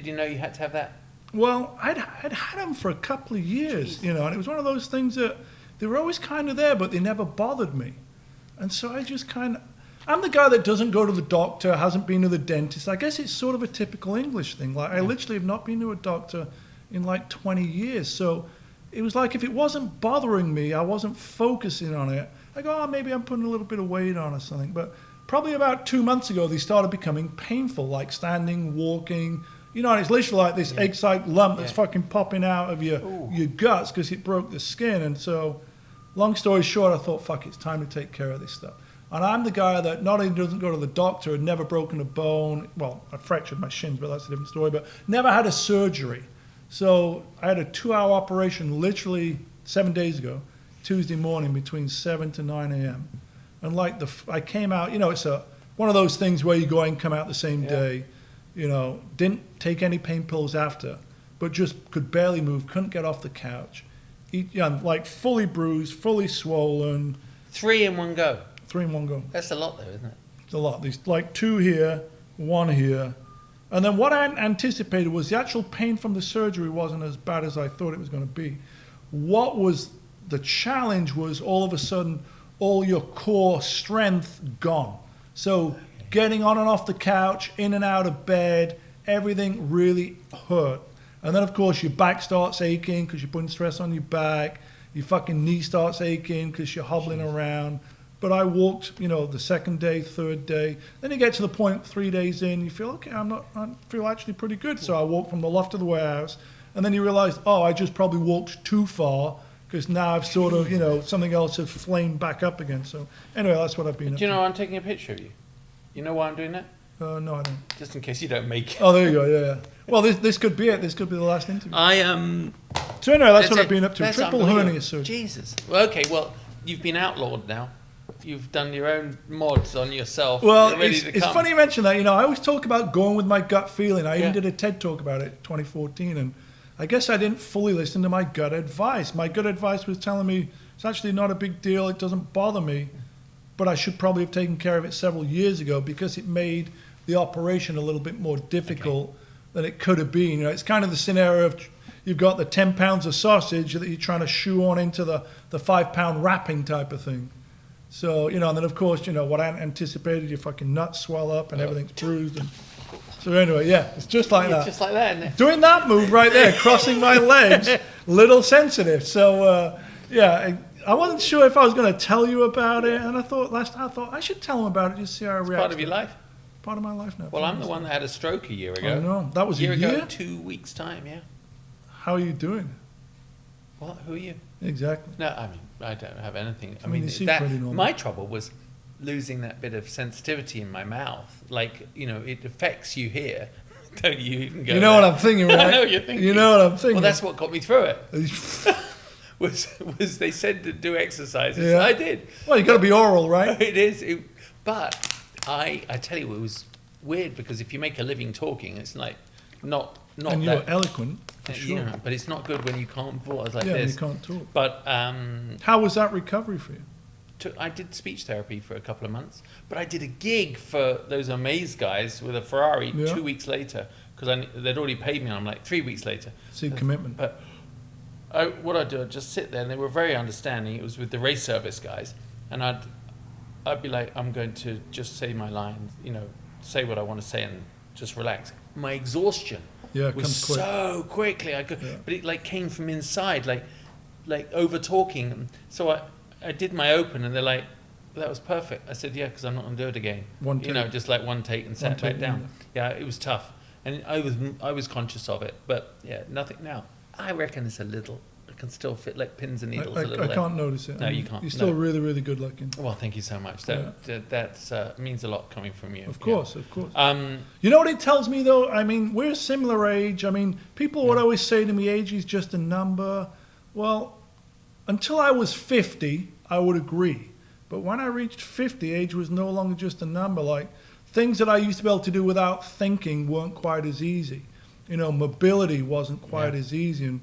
you know you had to have that? Well, I'd had them for a couple of years, and it was one of those things that they were always kind of there, but they never bothered me. And so I just I'm the guy that doesn't go to the doctor, hasn't been to the dentist. I guess it's sort of a typical English thing. Like, I literally have not been to a doctor in like 20 years. So it was like if it wasn't bothering me, I wasn't focusing on it. I go, maybe I'm putting a little bit of weight on or something. But probably about 2 months ago, they started becoming painful, like standing, walking. And it's literally like this egg-sized lump that's fucking popping out of your guts because it broke the skin. And so, long story short, I thought, fuck, it's time to take care of this stuff. And I'm the guy that not only doesn't go to the doctor, had never broken a bone. Well, I fractured my shins, but that's a different story. But never had a surgery. So I had a 2-hour operation literally 7 days ago, Tuesday morning between 7 to 9 a.m. And I came out, it's one of those things where you go and come out the same day. Didn't take any pain pills after, but just could barely move, couldn't get off the couch. Fully bruised, fully swollen. 3 in one go. 3 in 1 go. That's a lot, though, isn't it? It's a lot. There's 2 here, 1 here. And then what I anticipated was the actual pain from the surgery wasn't as bad as I thought it was going to be. What was the challenge was all of a sudden all your core strength gone. So getting on and off the couch, in and out of bed, everything really hurt. And then, of course, your back starts aching because you're putting stress on your back. Your fucking knee starts aching because you're hobbling around. But I walked, the second day, third day. Then you get to the point 3 days in, you feel, okay, I feel actually pretty good. So I walked from the loft to the warehouse. And then you realize, I just probably walked too far because now I've sort of, something else has flamed back up again. So anyway, that's what I've been up Do you to. know I'm taking a picture of you? You know why I'm doing that? No, I don't. Just in case you don't make it. Oh, there you go, yeah. Well, this could be it. This could be the last interview. I So anyway, that's what it. I've been up to. That's Triple unbelievable. hernia surgery. Jesus. Well, okay, you've been outlawed now. You've done your own mods on yourself. Well, You're ready it's, to it's come. funny you mention that. I always talk about going with my gut feeling. I even Yeah. did a TED talk about it in 2014, and I guess I didn't fully listen to my gut advice. My gut advice was telling me it's actually not a big deal. It doesn't bother me, but I should probably have taken care of it several years ago because it made the operation a little bit more difficult than it could have been. You know, it's kind of the scenario of you've got the 10 pounds of sausage that you're trying to shoe on into the 5-pound wrapping type of thing. So, you know, and then of course, you know, what I anticipated, your fucking nuts swell up and everything's bruised. And so anyway, yeah, it's just like that. Just like that, isn't it? Doing that move right there, crossing my legs, little sensitive. So, yeah, I wasn't sure if I was going to tell you about it, and I thought I should tell him about it, just see how I react. Part of your life. Part of my life now. Well, I'm the one that had a stroke a year ago. I know. That was a year ago, year? in 2 weeks' time, yeah. How are you doing? What? Who are you? Exactly. No, I mean, I don't have anything. I mean, you seem pretty normal. My trouble was losing that bit of sensitivity in my mouth. Like, you know, it affects you here. Don't you even go You know there. what I'm thinking, right? I know what you're thinking. You know what I'm thinking. Well, that's what got me through it. Was they said to do exercises. Yeah. I did. Well, you got to be oral, right? It is. But I tell you, it was weird because if you make a living talking, it's like not And you're that. eloquent, for You sure. know, but it's not good when you can't pause like Yeah, when this. you can't talk. But How was that recovery for you? I did speech therapy for a couple of months, but I did a gig for those Amaze guys with a Ferrari Yeah. 2 weeks later because they'd already paid me. And I'm like 3 weeks later. See, commitment. But what I'd do, I'd just sit there, and they were very understanding. It was with the race service guys, and I'd be like, I'm going to just say my lines, you know, say what I want to say, and just relax. My exhaustion Yeah, it was comes quick. so quickly. I could, Yeah. but it like came from inside, like over talking. So I did my open, and they're like, that was perfect. I said, yeah, because I'm not going to do it again. One You know, take. just like one take and sat take, back down. Yeah, it was tough, and I was conscious of it. But yeah, nothing now. I reckon it's a little. I can still fit like pins and needles a little. I there. can't notice it. No, I mean, you can't. You're still No. really, really good looking. Well, thank you so much. That means a lot coming from you. Of course, of course. Yeah. You know what it tells me, though? I mean, we're a similar age. I mean, people would always say to me, age is just a number. Well, until I was 50, I would agree. But when I reached 50, age was no longer just a number. Like, things that I used to be able to do without thinking weren't quite as easy. You know, mobility wasn't quite Yeah. as easy. And,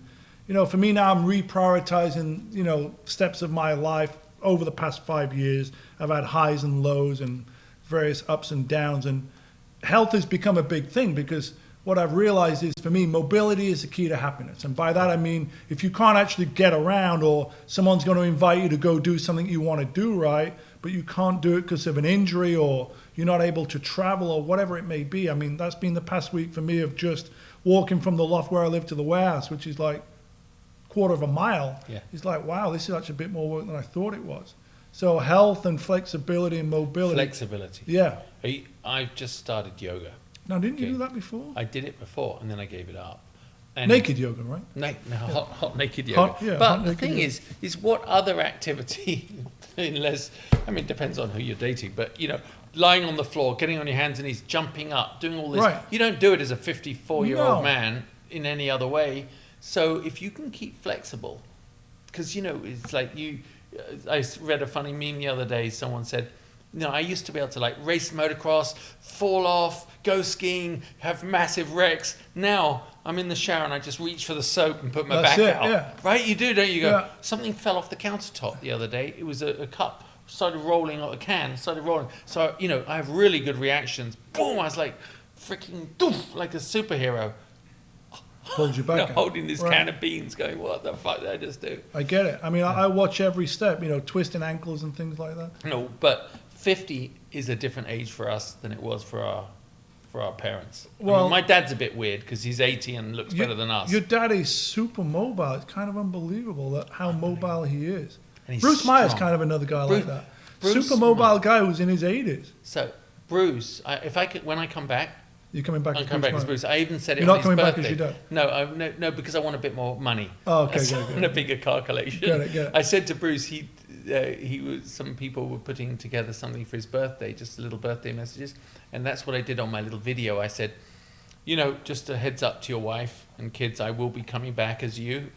you know, for me now, I'm reprioritizing, you know, steps of my life over the past 5 years. I've had highs and lows and various ups and downs. And health has become a big thing because what I've realized is, for me, mobility is the key to happiness. And by that, I mean, if you can't actually get around, or someone's going to invite you to go do something you want to do, right, but you can't do it because of an injury, or you're not able to travel, or whatever it may be. I mean, that's been the past week for me of just walking from the loft where I live to the warehouse, which is like quarter of a mile. Yeah. It's like, wow, this is actually a bit more work than I thought it was. So health and flexibility and mobility. Flexibility. Yeah. I've just started yoga. Now, didn't you Okay. do that before? I did it before, and then I gave it up. And Naked yoga, right? No, hot naked yoga. Hot- yeah, but hot the naked thing yoga. is what other activity, unless, I mean, it depends on who you're dating, but, you know, lying on the floor, getting on your hands and knees, jumping up, doing all this. Right. You don't do it as a 54-year-old No. man in any other way. So if you can keep flexible, because, you know, it's like I read a funny meme the other day. Someone said, no, I used to be able to like race motocross, fall off, go skiing, have massive wrecks. Now I'm in the shower and I just reach for the soap and put my That's back it, out. yeah. Right? You do, don't you? Go, Yeah. something fell off the countertop the other day. It was a cup. Started rolling, or a can started rolling. So, you know, I have really good reactions. Boom! I was like freaking doof, like a superhero. Pulled you You know, back. holding this Right. can of beans going, what the fuck did I just do? I get it. I mean, I watch every step, you know, twisting ankles and things like that. No, but 50 is a different age for us than it was for our parents. I Well- mean, my dad's a bit weird because he's 80 and looks better than us. Your dad is super mobile. It's kind of unbelievable that how mobile he is. And he's Bruce Meyer's strong. kind of another guy Bruce- like that. Bruce Super mobile Meyer. guy who's in his 80s. So, Bruce, when I come back, You're coming back I'll as come Bruce back as Meyer. He even said it You're on not his coming back birthday. as your dad? No, because I want a bit more money. Oh, okay, I good, good. want a bigger car collection. Get it, get it. I said to Bruce, some people were putting together something for his birthday, just little birthday messages, and that's what I did on my little video. I said, you know, just a heads up to your wife and kids, I will be coming back as you.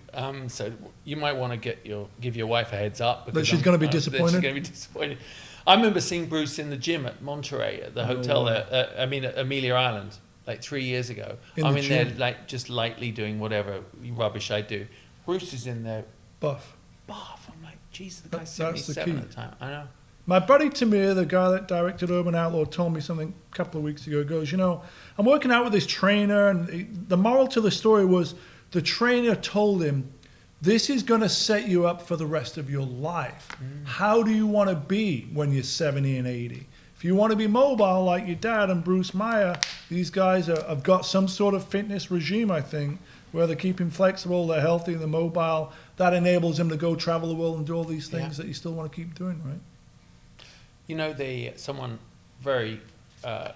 So you might want to give your wife a heads up because she's gonna be that disappointed? She's going to be disappointed. I remember seeing Bruce in the gym at Monterey at the hotel way. there. At Amelia Island, like 3 years ago. In I'm the in there, gym? like just lightly doing whatever rubbish I do. Bruce is in there, Buff. buff. I'm like, geez, the guy's That's the 77 key. at the time. I know. My buddy Tamir, the guy that directed Urban Outlaw, told me something a couple of weeks ago. He goes, I'm working out with this trainer, and the moral to the story was the trainer told him, this is going to set you up for the rest of your life. How do you want to be when you're 70 and 80? If you want to be mobile like your dad and Bruce Meyer, these guys have got some sort of fitness regime, I think, where they're keeping flexible, they're healthy, they're mobile. That enables them to go travel the world and do all these things that you still want to keep doing, right? Someone very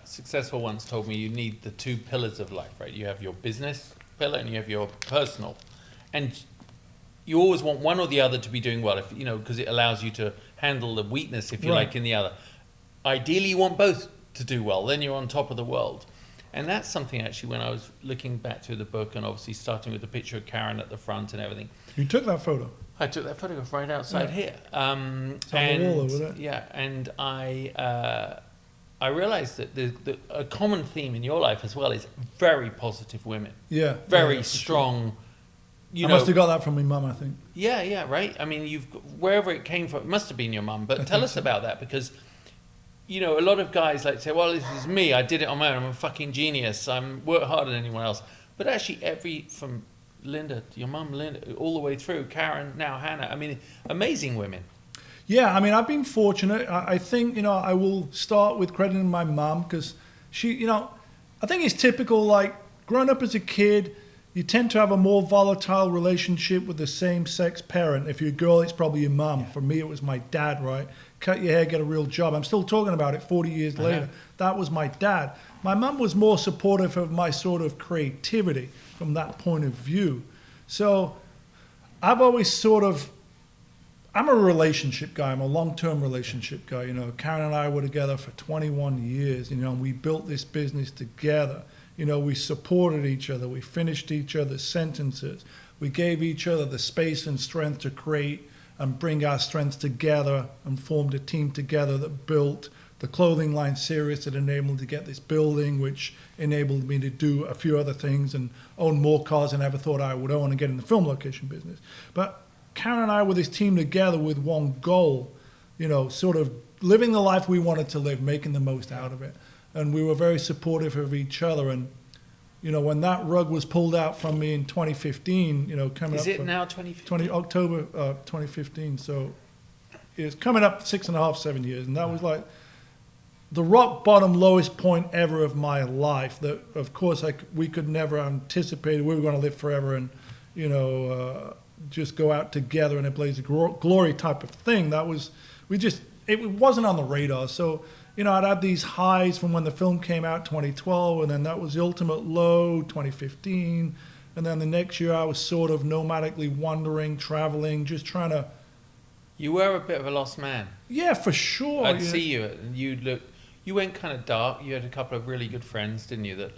successful once told me you need the two pillars of life, right? You have your business pillar and you have your personal. And you always want one or the other to be doing well, because it allows you to handle the weakness, if you like, in the other. Ideally, you want both to do well. Then you're on top of the world. And that's something, actually, when I was looking back through the book and obviously starting with the picture of Karen at the front and everything. You took that photo? I took that photograph right outside here. It's on the wall over there. Yeah, and I realized that a common theme in your life as well is very positive women. Yeah. Very strong. I must have got that from my mum, I think. Yeah, right. I mean, wherever it came from, it must have been your mum. But tell us about that, because a lot of guys like to say, well, this is me. I did it on my own. I'm a fucking genius. I'm work harder than anyone else. But actually, from Linda, your mum, Linda, all the way through, Karen, now Hannah. I mean, amazing women. Yeah, I mean, I've been fortunate. I think, I will start with crediting my mum because she, I think it's typical, like, growing up as a kid, you tend to have a more volatile relationship with the same-sex parent. If you're a girl, it's probably your mum. Yeah. For me, it was my dad, right? Cut your hair, get a real job. I'm still talking about it 40 years later. That was my dad. My mum was more supportive of my sort of creativity from that point of view. So I've always I'm a relationship guy. I'm a long-term relationship guy. Karen and I were together for 21 years, and we built this business together. We supported each other. We finished each other's sentences. We gave each other the space and strength to create and bring our strengths together and formed a team together that built the clothing line Sirius that enabled me to get this building, which enabled me to do a few other things and own more cars than I ever thought I would own and get in the film location business. But Karen and I were this team together with one goal, sort of living the life we wanted to live, making the most out of it. And we were very supportive of each other. And, when that rug was pulled out from me in 2015, coming Is up. Is it now 2015? October 2015. So it's coming up 6.5, 7 years. And that was like the rock bottom, lowest point ever of my life that, of course, we could never anticipate we were going to live forever and, just go out together in a blaze of glory type of thing. It wasn't on the radar. So, I'd had these highs from when the film came out, 2012, and then that was the ultimate low, 2015. And then the next year I was sort of nomadically wandering, traveling, just trying to... You were a bit of a lost man. Yeah, for sure. I'd see you, and you went kind of dark. You had a couple of really good friends, didn't you, that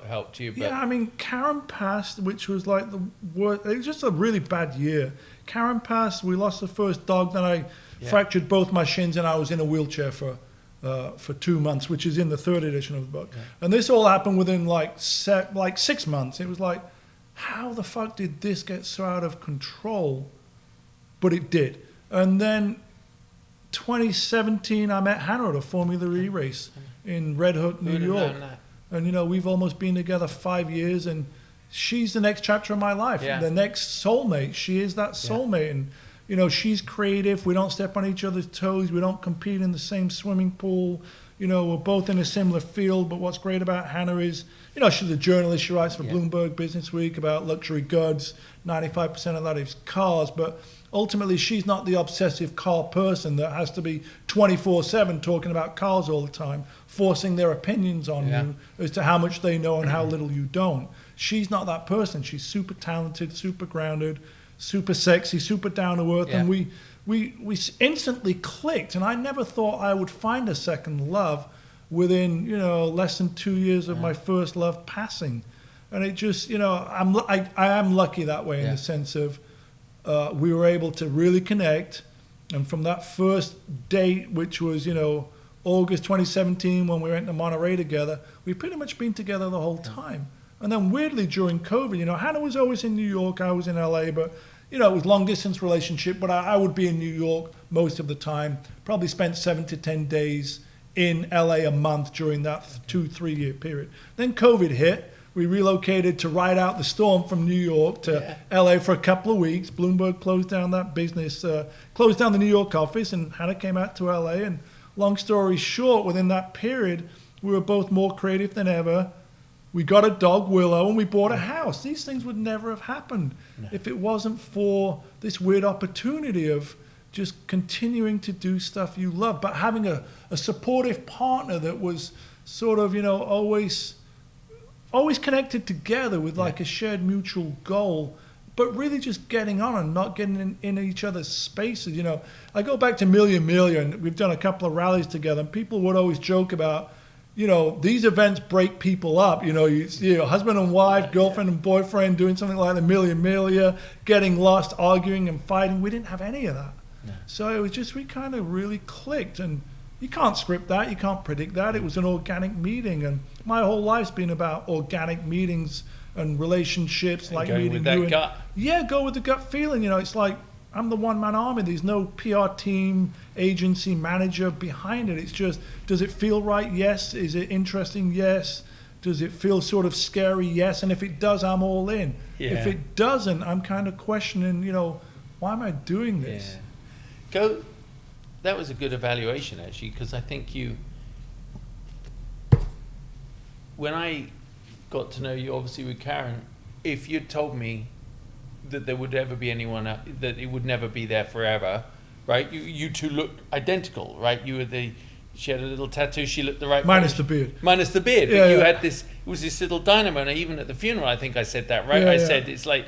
helped you? But... Yeah, I mean, Karen passed, which was like the worst. It was just a really bad year. Karen passed, we lost the first dog, then I fractured both my shins and I was in a wheelchair for 2 months, which is in the third edition of the book. Yeah. And this all happened within like 6 months. It was like, how the fuck did this get so out of control? But it did. And then 2017, I met Hannah at a Formula E race in Red Hook, New York. And, we've almost been together 5 years, and she's the next chapter of my life, the next soulmate. She is that soulmate. And, she's creative. We don't step on each other's toes. We don't compete in the same swimming pool. We're both in a similar field. But what's great about Hannah is, she's a journalist. She writes for Bloomberg Business Week about luxury goods. 95% of that is cars. But ultimately, she's not the obsessive car person that has to be 24/7 talking about cars all the time, forcing their opinions on you as to how much they know and how little you don't. She's not that person. She's super talented, super grounded, super sexy, super down to earth, and we instantly clicked. And I never thought I would find a second love within less than 2 years of my first love passing. And it just I am lucky that way in the sense of we were able to really connect. And from that first date, which was August 2017 when we went to Monterey together, we've pretty much been together the whole time. And then weirdly during COVID, Hannah was always in New York, I was in LA, but you know, it was long distance relationship, but I would be in New York most of the time. Probably spent 7 to 10 days in LA a month during that 2-3 year period. Then COVID hit. We relocated to ride out the storm from New York to LA for a couple of weeks. Bloomberg closed down that business, closed down the New York office, and Hannah came out to LA. And long story short, within that period, we were both more creative than ever. We got a dog, Willow, and we bought a house. These things would never have happened if it wasn't for this weird opportunity of just continuing to do stuff you love, but having a supportive partner that was sort of, you know, always connected together with like a shared mutual goal, but really just getting on and not getting in each other's spaces. You know, I go back to Million, and we've done a couple of rallies together, and people would always joke about, you know, these events break people up. You know, you husband and wife, girlfriend and boyfriend doing something like the Million, getting lost, arguing and fighting. We didn't have any of that. No. So it was just, we kind of really clicked, and you can't script that, you can't predict that. It was an organic meeting, and my whole life's been about organic meetings and relationships, and like meeting with that you. Gut. Yeah, go with the gut feeling. You know, it's like I'm the one-man army. There's no PR team, agency, manager behind it. It's just, does it feel right? Yes. Is it interesting? Yes. Does it feel sort of scary? Yes. And if it does, I'm all in. Yeah. If it doesn't, I'm kind of questioning, you know, why am I doing this? Yeah. That was a good evaluation, actually, because I think when I got to know you, obviously, with Karen, if you'd told me that there would ever be anyone, that it would never be there forever, right? You two looked identical, right? She had a little tattoo, she looked the right way. The beard. Minus the beard. Yeah, but you had this, it was this little dynamo, and even at the funeral, I think I said that, right? I said, it's like,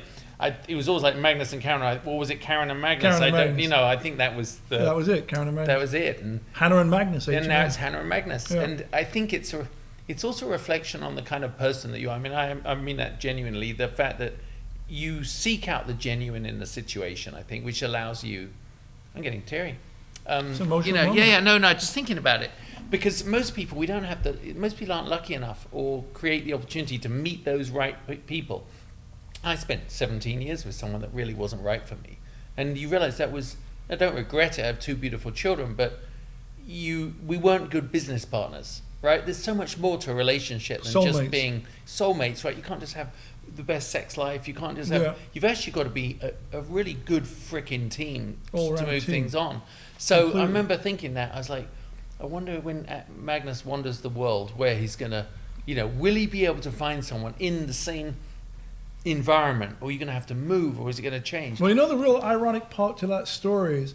it was always like Magnus and Karen. What was it, Karen and Magnus? Karen and Magnus. You know, I think that was that was it, Karen and Magnus. That was it. And Hannah and Magnus. And now it's Hannah and Magnus. Yeah. And I think it's also a reflection on the kind of person that you are. I mean, I mean that genuinely. The fact that you seek out the genuine in the situation, I think, which allows you. I'm getting teary. It's emotional. You know, moment. no, just thinking about it, because most people aren't lucky enough or create the opportunity to meet those right people. I spent 17 years with someone that really wasn't right for me, and you realize I don't regret it. I have 2 beautiful children, but we weren't good business partners, right? There's so much more to a relationship than just being soulmates, right? You can't just have the best sex life. You can't just have. You've actually got to be a really good freaking team to move things on. So completely. I remember thinking that. I was like, I wonder when Magnus wanders the world, where he's gonna, you know, will he be able to find someone in the same environment, or are you going to have to move, or is it going to change? Well, you know, the real ironic part to that story is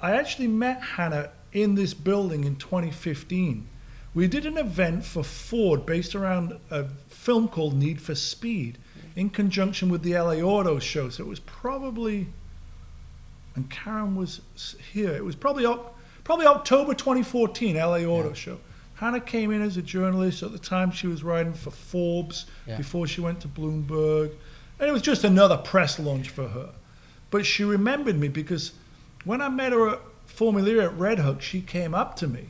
I actually met Hannah in this building in 2015. We did an event for Ford based around a film called Need for Speed in conjunction with the LA Auto Show. So it was probably, and Karen was here, it was probably October 2014, LA Auto Show. Hannah came in as a journalist. At the time, she was writing for Forbes before she went to Bloomberg. And it was just another press launch for her. But she remembered me because when I met her at Formula at Red Hook, she came up to me.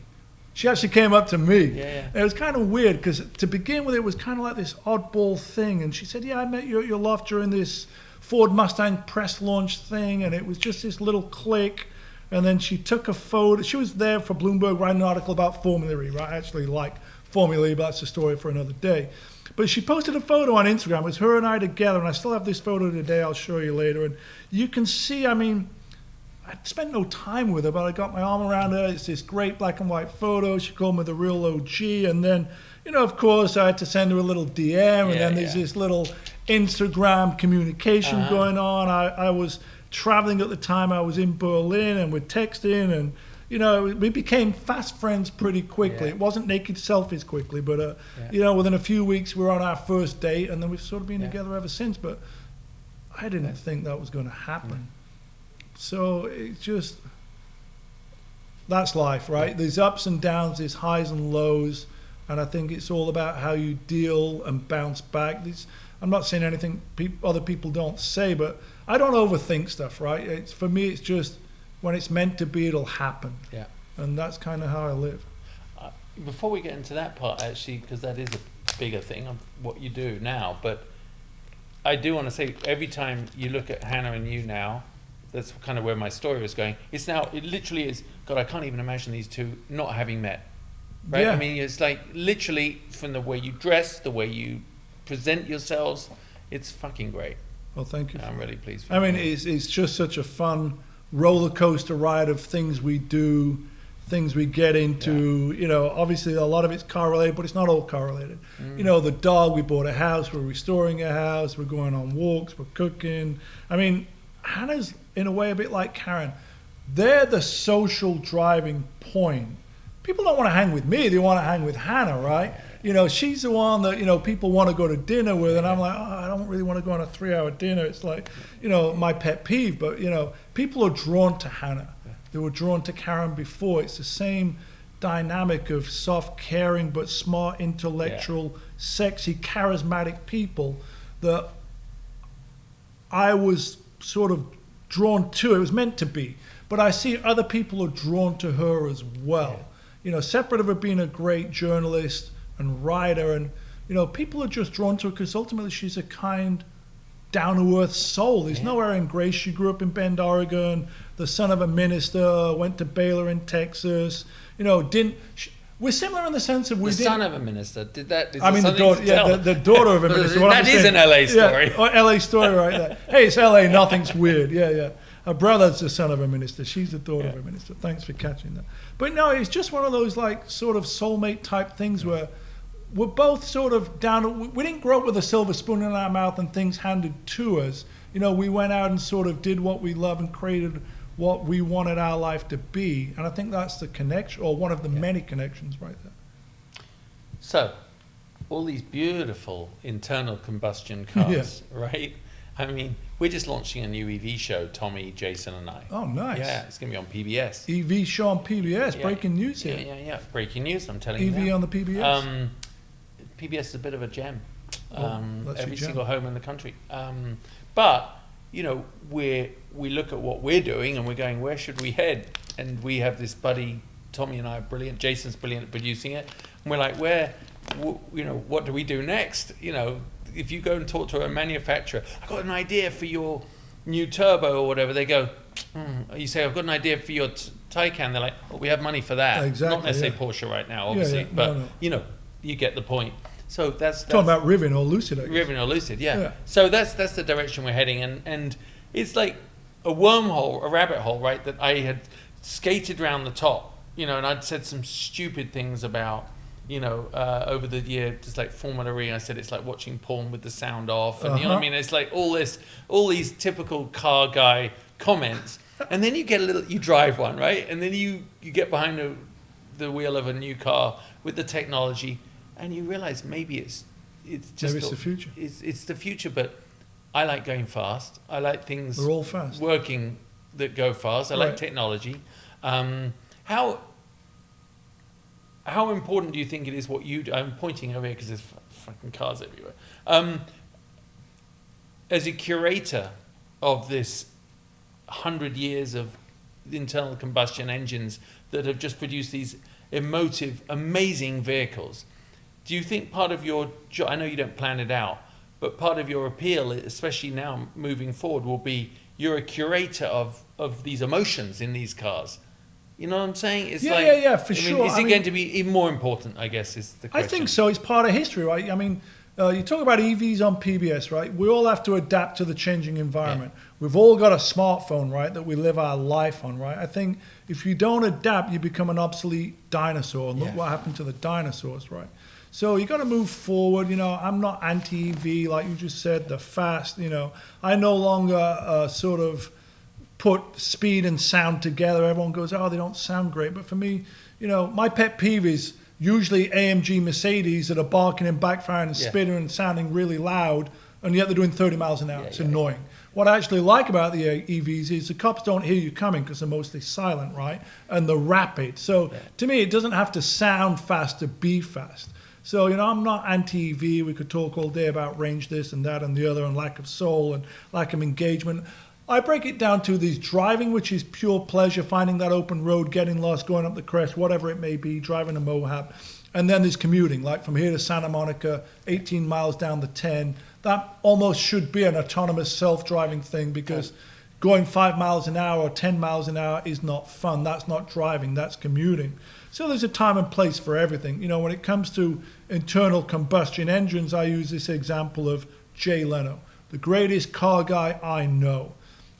She actually came up to me. And it was kind of weird because to begin with, it was kind of like this oddball thing. And she said, I met you at your loft during this Ford Mustang press launch thing. And it was just this little click. And then she took a photo. She was there for Bloomberg writing an article about Formula E, right? I actually like Formula E, but that's a story for another day. But she posted a photo on Instagram. It was her and I together, and I still have this photo today. I'll show you later. And you can see, I mean, I spent no time with her, but I got my arm around her. It's this great black and white photo. She called me the real OG. And then, you know, of course, I had to send her a little DM, and then there's this little Instagram communication going on. I was traveling at the time. I was in Berlin, and we're texting, and you know, we became fast friends pretty quickly. It wasn't naked selfies quickly, but you know, within a few weeks we were on our first date, and then we've sort of been together ever since. But I didn't think that was going to happen. So it's just, that's life, right? There's ups and downs, there's highs and lows, and I think it's all about how you deal and bounce back. I'm not saying anything other people don't say, but I don't overthink stuff, right? For me, it's just when it's meant to be, it'll happen. Yeah. And that's kind of how I live. Before we get into that part, actually, because that is a bigger thing of what you do now, but I do want to say, every time you look at Hannah and you now, that's kind of where my story was going. It literally is, God, I can't even imagine these two not having met. Right? Yeah. I mean, it's like literally from the way you dress, the way you present yourselves, it's fucking great. Well, thank you. I'm really pleased with I mean, you. it's just such a fun roller coaster ride of things we do, things we get into. You know, obviously a lot of it's car related, but it's not all car related. You know, the dog, we bought a house, we're restoring a house, we're going on walks, we're cooking. I mean, Hannah's in a way a bit like Karen. They're the social driving point. People don't want to hang with me, they want to hang with Hannah, right? You know, she's the one that, you know, people want to go to dinner with, and I'm like, oh, I don't really want to go on a 3-hour dinner. It's like, you know, my pet peeve. But, you know, people are drawn to Hannah. They were drawn to Karen before. It's the same dynamic of soft, caring, but smart, intellectual, sexy, charismatic people that I was sort of drawn to. It was meant to be. But I see other people are drawn to her as well. You know, separate of her being a great journalist and writer, and you know, people are just drawn to her because ultimately she's a kind, down-to-earth soul. There's nowhere in Grace. She grew up in Bend, Oregon, the son of a minister, went to Baylor in Texas. You know, we're similar in the sense of The son of a minister. Is I mean, the daughter, the daughter of a minister. What I'm That is saying- an LA story. Yeah, LA story right there. Hey, it's LA, nothing's weird. Yeah. Her brother's the son of a minister. She's the daughter of a minister. Thanks for catching that. But no, it's just one of those like sort of soulmate type things where we're both sort of down. We didn't grow up with a silver spoon in our mouth and things handed to us. You know, we went out and sort of did what we love and created what we wanted our life to be. And I think that's the connection, or one of the many connections right there. So, all these beautiful internal combustion cars, right? I mean, we're just launching a new EV show, Tommy, Jason, and I. Oh, nice. Yeah, it's going to be on PBS. EV show on PBS, Yeah. breaking news here. Yeah. Breaking news, I'm telling you. EV now. on the PBS. PBS is a bit of a gem. Oh, that's Every your gem. single home in the country. But, you know, we look at what we're doing and we're going, where should we head? And we have this buddy, Tommy and I are brilliant. Jason's brilliant at producing it. And we're like, what do we do next? You know, if you go and talk to a manufacturer, I've got an idea for your new turbo or whatever, they go, you say, I've got an idea for your Taycan. They're like, well, we have money for that. Exactly, Not necessarily yeah. Porsche right now, obviously, Yeah, but, no. you know, you get the point. So that's Talking about Rivian or Lucid, I guess. Rivian or Lucid, yeah. Yeah. So that's the direction we're heading, and it's like a wormhole, a rabbit hole, right? That I had skated around the top, you know, and I'd said some stupid things about, you know, over the year, just like Formula E. I said it's like watching porn with the sound off, and you know what I mean. It's like all these typical car guy comments, and then you get you drive one, right? And then you get behind the wheel of a new car with the technology. And you realize maybe it's just Maybe it's the future. It's the future, but I like going fast. I like things They're all fast. working that go fast. I like Right. technology. How important do you think it is what you do? I'm pointing over here because there's fucking cars everywhere. As a curator of this 100 years of internal combustion engines that have just produced these emotive, amazing vehicles, do you think part of your job, I know you don't plan it out, but part of your appeal, especially now moving forward, will be you're a curator of these emotions in these cars? You know what I'm saying? It's For sure. Is it going to be even more important, I guess, is the question. I think so. It's part of history, right? I mean, you talk about EVs on PBS, right? We all have to adapt to the changing environment. Yeah. We've all got a smartphone, right, that we live our life on, right? I think if you don't adapt, you become an obsolete dinosaur. And look what happened to the dinosaurs, right? So you got to move forward. You know, I'm not anti-EV, like you just said, the fast, you know. I no longer sort of put speed and sound together. Everyone goes, oh, they don't sound great. But for me, you know, my pet peeve is usually AMG Mercedes that are barking and backfiring and spinning and sounding really loud, and yet they're doing 30 miles an hour. It's annoying. What I actually like about the EVs is the cops don't hear you coming because they're mostly silent, right? And they're rapid. So to me, it doesn't have to sound fast to be fast. So, you know, I'm not anti-EV. We could talk all day about range this and that and the other and lack of soul and lack of engagement. I break it down to these driving, which is pure pleasure, finding that open road, getting lost, going up the crest, whatever it may be, driving a Moab. And then there's commuting, like from here to Santa Monica, 18 miles down the 10. That almost should be an autonomous self-driving thing, because going 5 miles an hour or 10 miles an hour is not fun. That's not driving, that's commuting. So there's a time and place for everything. You know, when it comes to internal combustion engines, I use this example of Jay Leno, the greatest car guy I know.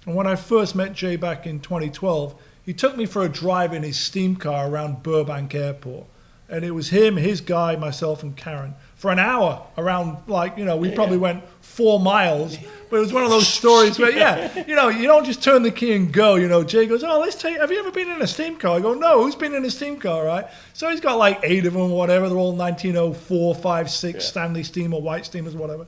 And when I first met Jay back in 2012, he took me for a drive in his steam car around Burbank Airport. And it was him, his guy, myself, and Karen for an hour around, like, you know, we probably went 4 miles. But it was one of those stories where, you know, you don't just turn the key and go. You know, Jay goes, oh, have you ever been in a steam car? I go, no, who's been in a steam car, right? So he's got like 8 of them or whatever. They're all 1904, 5, 6, Stanley Steam or White Steamers, whatever.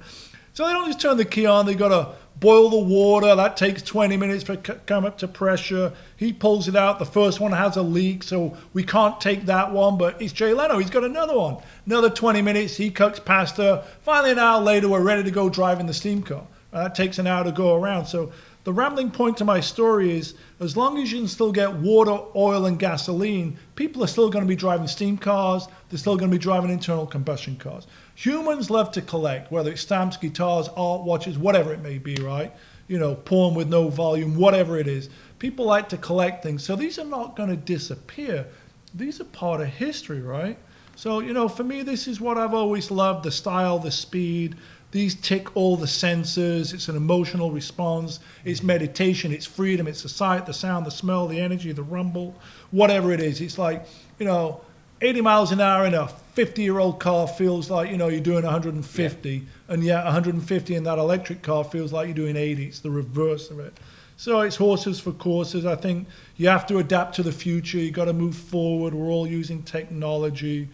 So they don't just turn the key on. They got to boil the water. That takes 20 minutes for it to come up to pressure. He pulls it out. The first one has a leak, so we can't take that one. But it's Jay Leno. He's got another one. Another 20 minutes. He cooks pasta. Finally, an hour later, we're ready to go drive in the steam car. That takes an hour to go around. So the rambling point to my story is, as long as you can still get water, oil, and gasoline, people are still going to be driving steam cars. They're still going to be driving internal combustion cars. Humans love to collect, whether it's stamps, guitars, art, watches, whatever it may be, right? You know, porn with no volume, whatever it is. People like to collect things. So these are not going to disappear. These are part of history, right? So, you know, for me, this is what I've always loved, the style, the speed. These tick all the senses. It's an emotional response. It's meditation. It's freedom. It's the sight, the sound, the smell, the energy, the rumble, whatever it is. It's like, you know, 80 miles an hour in a 50-year-old car feels like, you know, you're doing 150. And yet 150 in that electric car feels like you're doing 80. It's the reverse of it. So it's horses for courses. I think you have to adapt to the future. You got to move forward. We're all using technology.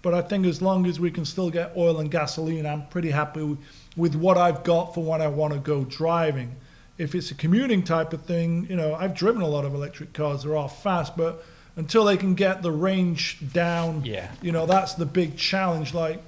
But I think as long as we can still get oil and gasoline, I'm pretty happy with what I've got for when I want to go driving. If it's a commuting type of thing, you know, I've driven a lot of electric cars. They're all fast, but until they can get the range down, you know, that's the big challenge. Like,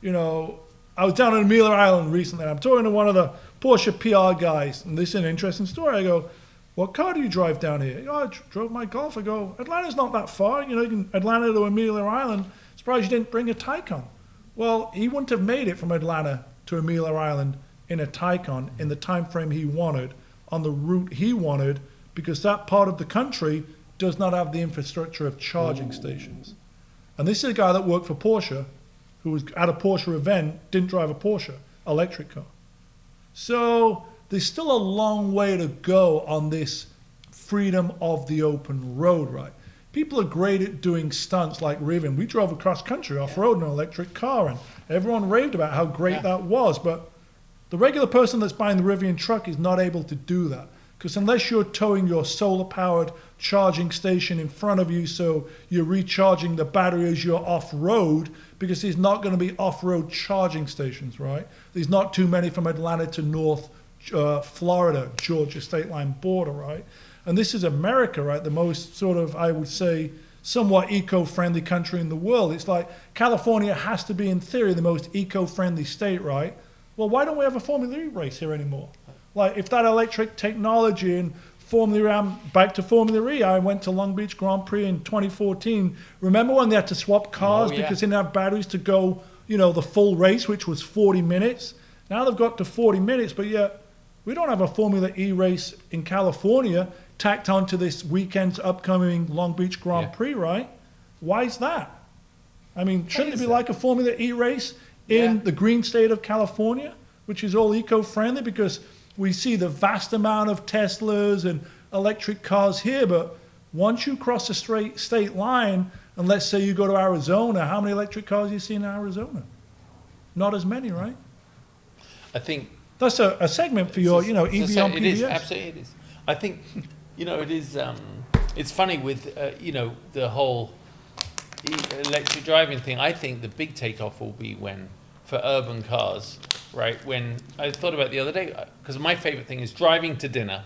you know, I was down in Amelia Island recently, and I'm talking to one of the Porsche PR guys, and this is an interesting story. I go, what car do you drive down here? Oh, I drove my Golf. I go, Atlanta's not that far. You know, you can Atlanta to Amelia Island. Surprised you didn't bring a Taycan. Well, he wouldn't have made it from Atlanta to Amelia Island in a Taycan in the time frame he wanted, on the route he wanted, because that part of the country does not have the infrastructure of charging stations. And this is a guy that worked for Porsche, who was at a Porsche event, didn't drive a Porsche electric car. So there's still a long way to go on this freedom of the open road, right? People are great at doing stunts like Rivian. We drove across country off-road in an electric car, and everyone raved about how great that was. But the regular person that's buying the Rivian truck is not able to do that. Because unless you're towing your solar-powered charging station in front of you so you're recharging the battery as you're off-road, because there's not going to be off-road charging stations, right? There's not too many from Atlanta to North Florida, Georgia state line border, right? And this is America, right? The most sort of, I would say, somewhat eco-friendly country in the world. It's like California has to be, in theory, the most eco-friendly state, right? Well, why don't we have a Formula E race here anymore? Like, if that electric technology and back to Formula E, I went to Long Beach Grand Prix in 2014. Remember when they had to swap cars because they didn't have batteries to go, you know, the full race, which was 40 minutes? Now they've got to 40 minutes, but yet we don't have a Formula E race in California tacked onto this weekend's upcoming Long Beach Grand Prix, right? Why is that? I mean, shouldn't it be like a Formula E race in the green state of California, which is all eco-friendly? Because we see the vast amount of Teslas and electric cars here, but once you cross the state line, and let's say you go to Arizona, how many electric cars do you see in Arizona? Not as many, right? I think that's a segment for your, you know, EV on PBS. It is, absolutely it is. I think, you know, it is, it's funny with, you know, the whole electric driving thing. I think the big takeoff will be when, for urban cars, right? When I thought about it the other day, because my favorite thing is driving to dinner,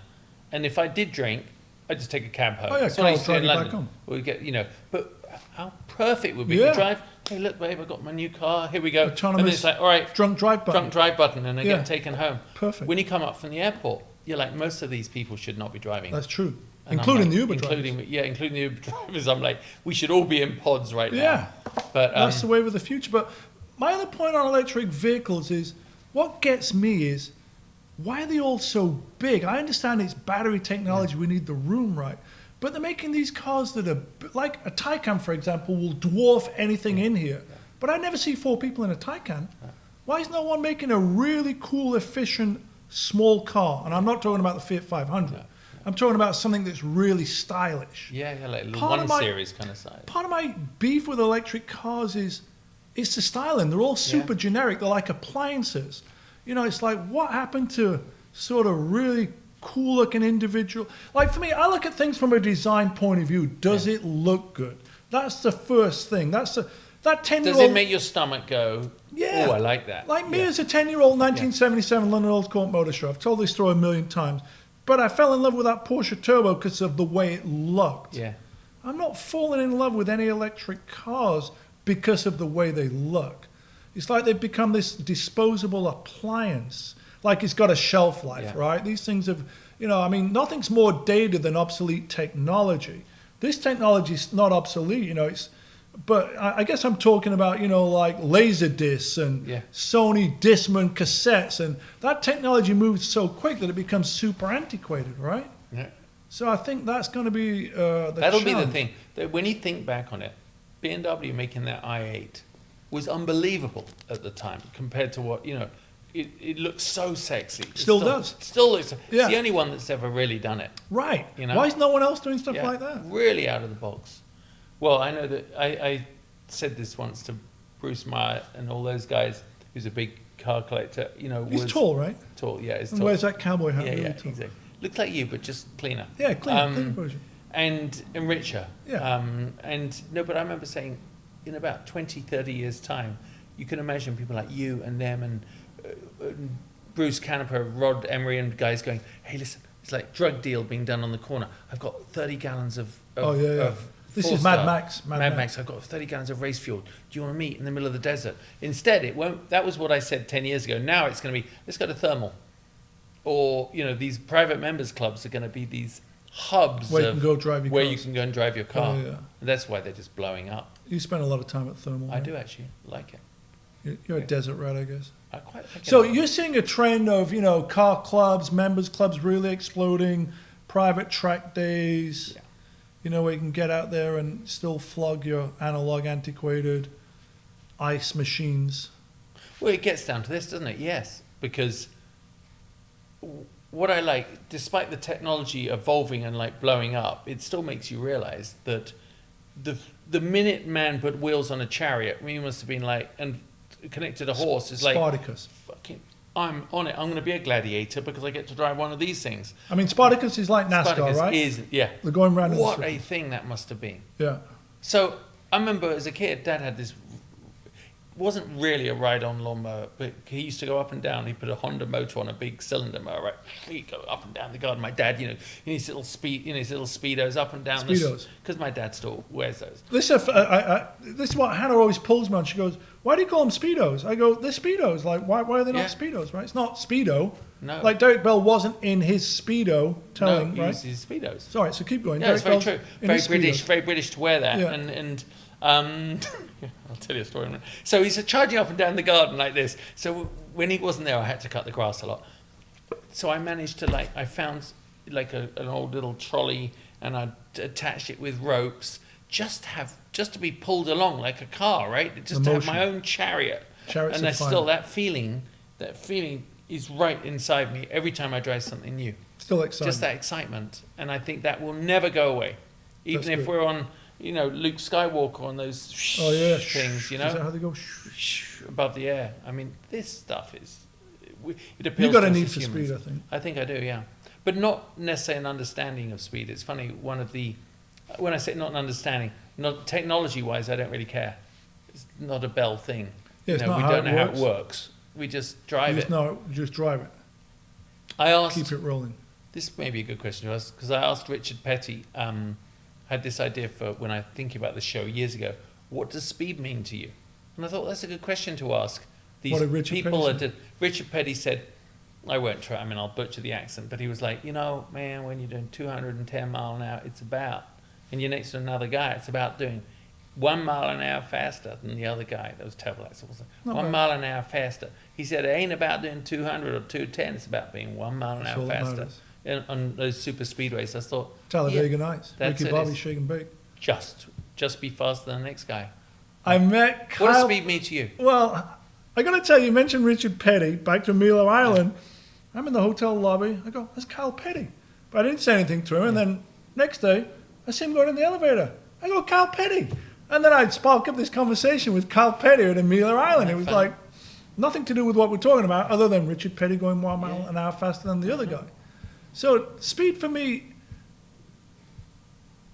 and if I did drink, I'd just take a cab home. Oh yeah, Carl's driving back home. We get, you know, but how perfect would be to drive. Hey, look, babe, I got my new car. Here we go. Autonomous, and then it's like, all right, drunk drive button, and I get taken home. Perfect. When you come up from the airport, you're like, most of these people should not be driving. That's true. And Including like, the Uber drivers. Including the Uber drivers. I'm like, we should all be in pods right now. Yeah. But That's the way of the future. But my other point on electric vehicles is what gets me is why are they all so big? I understand it's battery technology, we need the room right. But they're making these cars that are like a Taycan, for example, will dwarf anything in here. But I never see 4 people in a Taycan. Why is no one making a really cool, efficient, small car? And I'm not talking about the Fiat 500. I'm talking about something that's really stylish. yeah, like a little Part of my- series kind of size. Part of my beef with electric cars is it's the styling. They're all super generic. They're like appliances. You know, it's like what happened to sort of really cool looking individual? Like for me, I look at things from a design point of view. Does it look good? That's the first thing. That 10-year-old. Does it make your stomach go? Yeah. Oh, I like that. Like me as a 10-year-old 1977 London Old Court Motor Show. I've told this story a million times. But I fell in love with that Porsche Turbo because of the way it looked. Yeah. I'm not falling in love with any electric cars because of the way they look. It's like they've become this disposable appliance. Like it's got a shelf life, right? These things have, you know, I mean, nothing's more dated than obsolete technology. This technology is not obsolete, you know, but I guess I'm talking about, you know, like laser discs and Sony Discman cassettes, and that technology moves so quick that it becomes super antiquated, right? Yeah. So I think that's going to be That'll be the challenge. thing. That when you think back on it, BMW making that i8 was unbelievable at the time compared to what, you know, it looks so sexy. Still does. Still looks. Yeah. It's the only one that's ever really done it. Right. You know? Why is no one else doing stuff Yeah, like that? really out of the box. Well, I know that I said this once to Bruce Meyer and all those guys, who's a big car collector, you know. He's tall, right? Tall, yeah. He's And tall. wears that cowboy hat. Yeah, really yeah, tall. exactly. Looks like you, but just cleaner. Yeah, clean version. And richer. Yeah. And no, but I remember saying, in about 20, 30 years' time, you can imagine people like you and them and Bruce Canepa, Rod Emery and guys going, hey, listen, it's like drug deal being done on the corner. I've got 30 gallons of This is Four-star. Mad Max. Mad Max. I've got 30 gallons of race fuel. Do you want to meet in the middle of the desert? Instead, it won't. That was what I said 10 years ago. Now it's going to be, let's go to thermal. Or, you know, these private members clubs are going to be these hubs Where you can go drive your where cars. you can go and drive your car. Oh, yeah. And that's why they're just blowing up. You spend a lot of time at Thermal. I right? do actually like it. You're a desert rat, I guess. I quite like it. So you're seeing a trend of, you know, car clubs, members clubs really exploding, private track days, you know, where you can get out there and still flog your analog, antiquated ice machines. Well, it gets down to this, doesn't it? Yes, because what I like, despite the technology evolving and like blowing up, it still makes you realize that the minute man put wheels on a chariot, we must have been like, and connected a horse, is like, Spartacus. fucking, I'm on it. I'm going to be a gladiator because I get to drive one of these things. I mean, Spartacus is like NASCAR, Spartacus right? is, yeah. They're going around in What the a thing that must have been. Yeah. So I remember as a kid, Dad had this. Wasn't really a ride-on lawnmower, but he used to go up and down. He put a Honda motor on a big cylinder mower, right? He'd go up and down the garden. My dad, you know, in his little speedos up and down. Speedos. Because my dad still wears those. This is what Hannah always pulls me on. She goes, "Why do you call them Speedos?" I go, "They're Speedos. Like, why are they not Yeah. Speedos, right? It's not Speedo. No. Like, Derek Bell wasn't in his Speedo telling, No, he right? uses his speedos. Sorry, so keep going. Yeah, it's very Derek Bell's true. in Very his British, Speedos. very British to wear that. Yeah. And I'll tell you a story in a minute. So he's charging up and down the garden like this. So when he wasn't there, I had to cut the grass a lot. So I managed to I found like an old little trolley and I attached it with ropes just to be pulled along like a car, right? Just to have my own chariot. Chariots And of there's fire. still that feeling is right inside me every time I drive something new. Still exciting. Just that excitement, and I think that will never go away, even That's if good. we're on, you know, Luke Skywalker on those things, you Is that know, how they go? above the air. I mean, this stuff is. It appeals. You got to a us need as for humans. speed, I think. I think I do, yeah, but not necessarily an understanding of speed. It's funny. When I say not an understanding, not technology-wise, I don't really care. It's not a Bell thing. Yeah, it's You know, not we how don't it know how works. it works. We just drive Just it. no, just drive it. I asked. Keep it rolling. This may be a good question to ask because I asked Richard Petty. Had this idea for when I think about the show years ago. What does speed mean to you? And I thought that's a good question to ask. These What did Richard people Petty say? Richard Petty said, I won't try. I mean, I'll butcher the accent, but he was like, you know, man, when you're doing 210 mile an hour, it's about, and you're next to another guy, it's about doing 1 mile an hour faster than the other guy. That was terrible. Not 1 bad. mile an hour faster. He said it ain't about doing 200 or 210. It's about being 1 mile an That's hour all that faster matters. on those super speedways. I thought, Talladega Nights. that's Ricky it, Bobby, it's- shake and bake. just be faster than the next guy. I met Kyle. What does speed mean to you? Well, I got to tell you, you mentioned Richard Petty, back to Milo Island. I'm in the hotel lobby. I go, that's Kyle Petty. But I didn't say anything to him. And then next day, I see him going in the elevator. I go, Kyle Petty. And then I'd spark up this conversation with Kyle Petty at Amelia Island. It was Fun. like nothing to do with what we're talking about other than Richard Petty going 1 mile an hour faster than the other guy. So speed for me,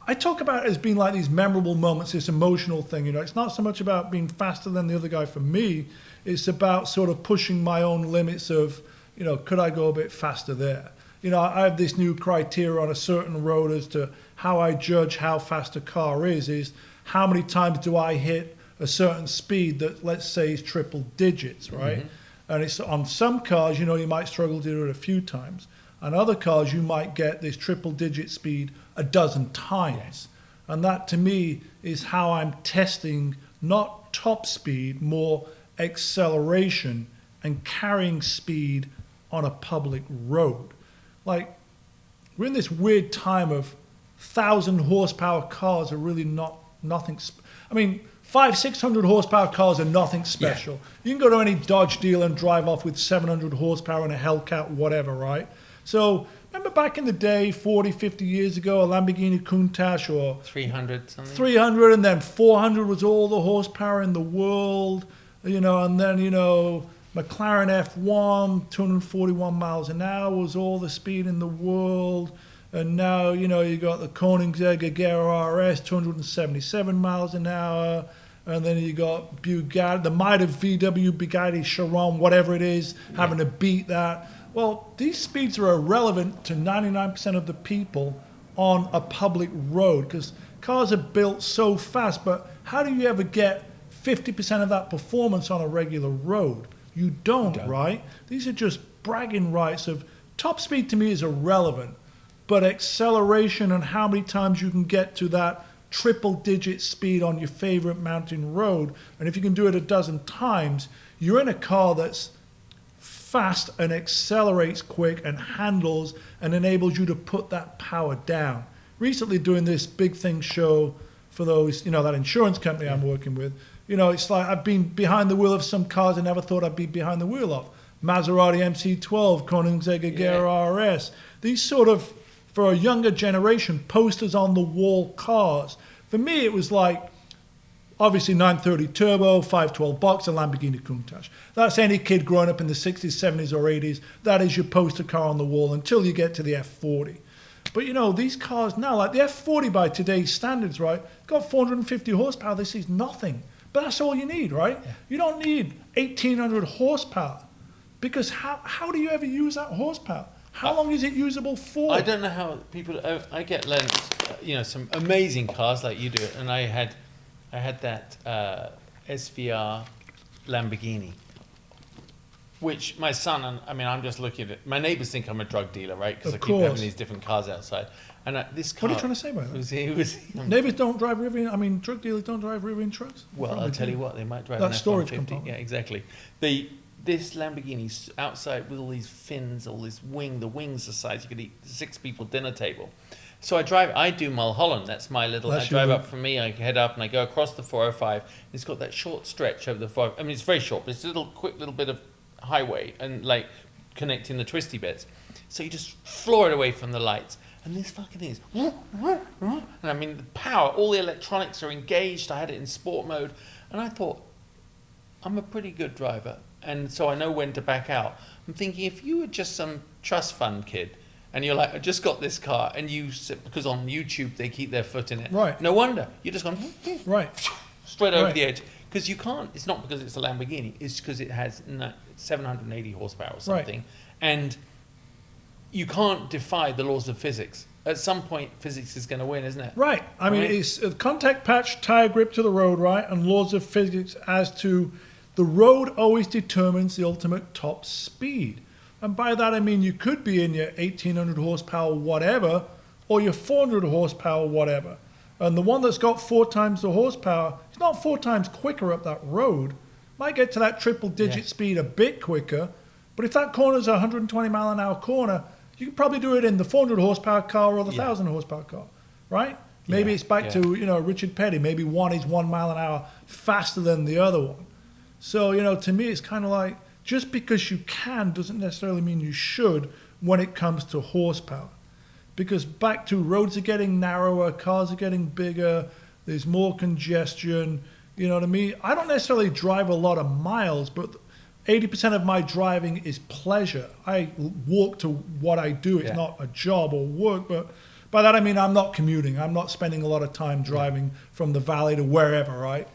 I talk about it as being like these memorable moments, this emotional thing. You know, it's not so much about being faster than the other guy for me. It's about sort of pushing my own limits of, you know, could I go a bit faster there? You know, I have this new criteria on a certain road as to how I judge how fast a car is how many times do I hit a certain speed that, let's say, is triple digits, right? And it's on some cars, you know, you might struggle to do it a few times. On other cars, you might get this triple digit speed a dozen times. And that, to me, is how I'm testing not top speed, more acceleration and carrying speed on a public road. Like, we're in this weird time of 1,000 horsepower cars are really nothing. I mean, 500-600 horsepower cars are nothing special. You can go to any Dodge dealer and drive off with 700 horsepower and a Hellcat, whatever, right? So remember back in the day, 40, 50 years ago, a Lamborghini Countach or 300 something? 300, and then 400 was all the horsepower in the world, you know, and then, you know, McLaren F1, 241 miles an hour was all the speed in the world. And now, you know, you got the Koenigsegg Agera RS, 277 miles an hour. And then you got Bugatti, the Mitre VW Bugatti Chiron, whatever it is, having to beat that. Well, these speeds are irrelevant to 99% of the people on a public road because cars are built so fast. But how do you ever get 50% of that performance on a regular road? You don't, right? These are just bragging rights of top speed to me is irrelevant. But acceleration and how many times you can get to that triple digit speed on your favorite mountain road. And if you can do it a dozen times, you're in a car that's fast and accelerates quick and handles and enables you to put that power down. Recently doing this Big Thing show for those, you know, that insurance company I'm working with, you know, it's like I've been behind the wheel of some cars I never thought I'd be behind the wheel of. Maserati MC12, Koenigsegg Agera RS. These sort of, for a younger generation, posters on the wall cars. For me, it was like, obviously 930 Turbo, 512 box, a Lamborghini Countach. That's any kid growing up in the 60s, 70s, or 80s. That is your poster car on the wall until you get to the F40. But you know, these cars now, like the F40 by today's standards, right, got 450 horsepower. This is nothing. But that's all you need, right? Yeah. You don't need 1,800 horsepower. Because how do you ever use that horsepower? How long is it usable for? I don't know how people. I get lent, you know, some amazing cars like you do, and I had that SVR Lamborghini, which my son and I mean, I'm just looking at it. My neighbors think I'm a drug dealer, right? Because I keep having these different cars outside. And this car. What are you trying to say by that? Neighbors don't drive Rivian. I mean, drug dealers don't drive Rivian trucks. Well, I'll tell you what, they might drive that an storage F-150. component. Yeah, exactly. This Lamborghini's outside with all these fins, all this wing. The wings the size you could eat 6 people dinner table. So I do Mulholland. That's my little. I drive up from me. I head up and I go across the 405. It's got that short stretch over the 405. I mean, it's very short, but it's a quick little bit of highway and like connecting the twisty bits. So you just floor it away from the lights. And this fucking thing is, and I mean, the power, all the electronics are engaged. I had it in sport mode. And I thought, I'm a pretty good driver. And so I know when to back out. I'm thinking, if you were just some trust fund kid, and you're like, I just got this car, and you, because on YouTube they keep their foot in it. Right. No wonder. You're just going, right, straight over the edge. Because you can't, it's not because it's a Lamborghini, it's because it has 780 horsepower or something. Right. And you can't defy the laws of physics. At some point, physics is going to win, isn't it? Right. I mean, it's a contact patch, tire grip to the road, right? And laws of physics as to the road always determines the ultimate top speed. And by that, I mean you could be in your 1,800 horsepower whatever, or your 400 horsepower whatever. And the one that's got 4 times the horsepower, it's not 4 times quicker up that road. Might get to that triple digit speed a bit quicker, but if that corner's a 120 mile an hour corner, you can probably do it in the 400 horsepower car or the 1,000 horsepower car, right? Maybe it's back to, Richard Petty. Maybe one is 1 mile an hour faster than the other one. So, to me, it's kind of like, just because you can doesn't necessarily mean you should when it comes to horsepower. Because back to roads are getting narrower, cars are getting bigger, there's more congestion, you know what I mean? I don't necessarily drive a lot of miles, but 80% of my driving is pleasure. I walk to what I do. It's not a job or work, but by that I mean I'm not commuting. I'm not spending a lot of time driving from the valley to wherever, right?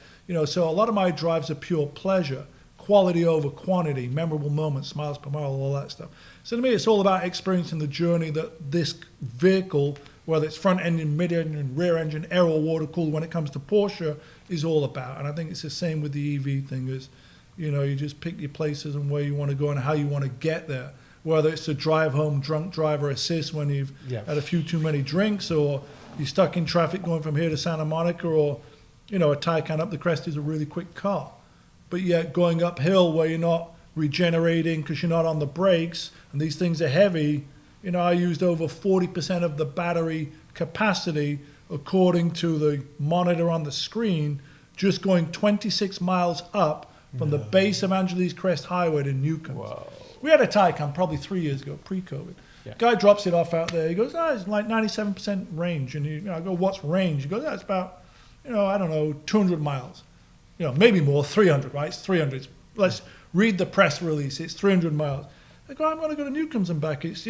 So a lot of my drives are pure pleasure, quality over quantity, memorable moments, miles per mile, all that stuff. So to me, it's all about experiencing the journey that this vehicle, whether it's front engine, mid engine, rear engine, air or water cooled, when it comes to Porsche, is all about. And I think it's the same with the EV thing. Is you just pick your places and where you want to go and how you want to get there. Whether it's to drive home drunk driver assist when you've had a few too many drinks, or you're stuck in traffic going from here to Santa Monica, or a Taycan up the crest is a really quick car. But yet going uphill where you're not regenerating because you're not on the brakes and these things are heavy, I used over 40% of the battery capacity according to the monitor on the screen, just going 26 miles up from the base of Angeles Crest Highway to Newcombs. Wow. We had a Taycan probably 3 years ago, pre-COVID. Guy drops it off out there. He goes, it's like 97% range. And I go, what's range? He goes, it's about, I don't know, 200 miles. Maybe more, 300, right? It's 300. Let's read the press release. It's 300 miles. I go, I'm going to go to Newcombs and back. It's,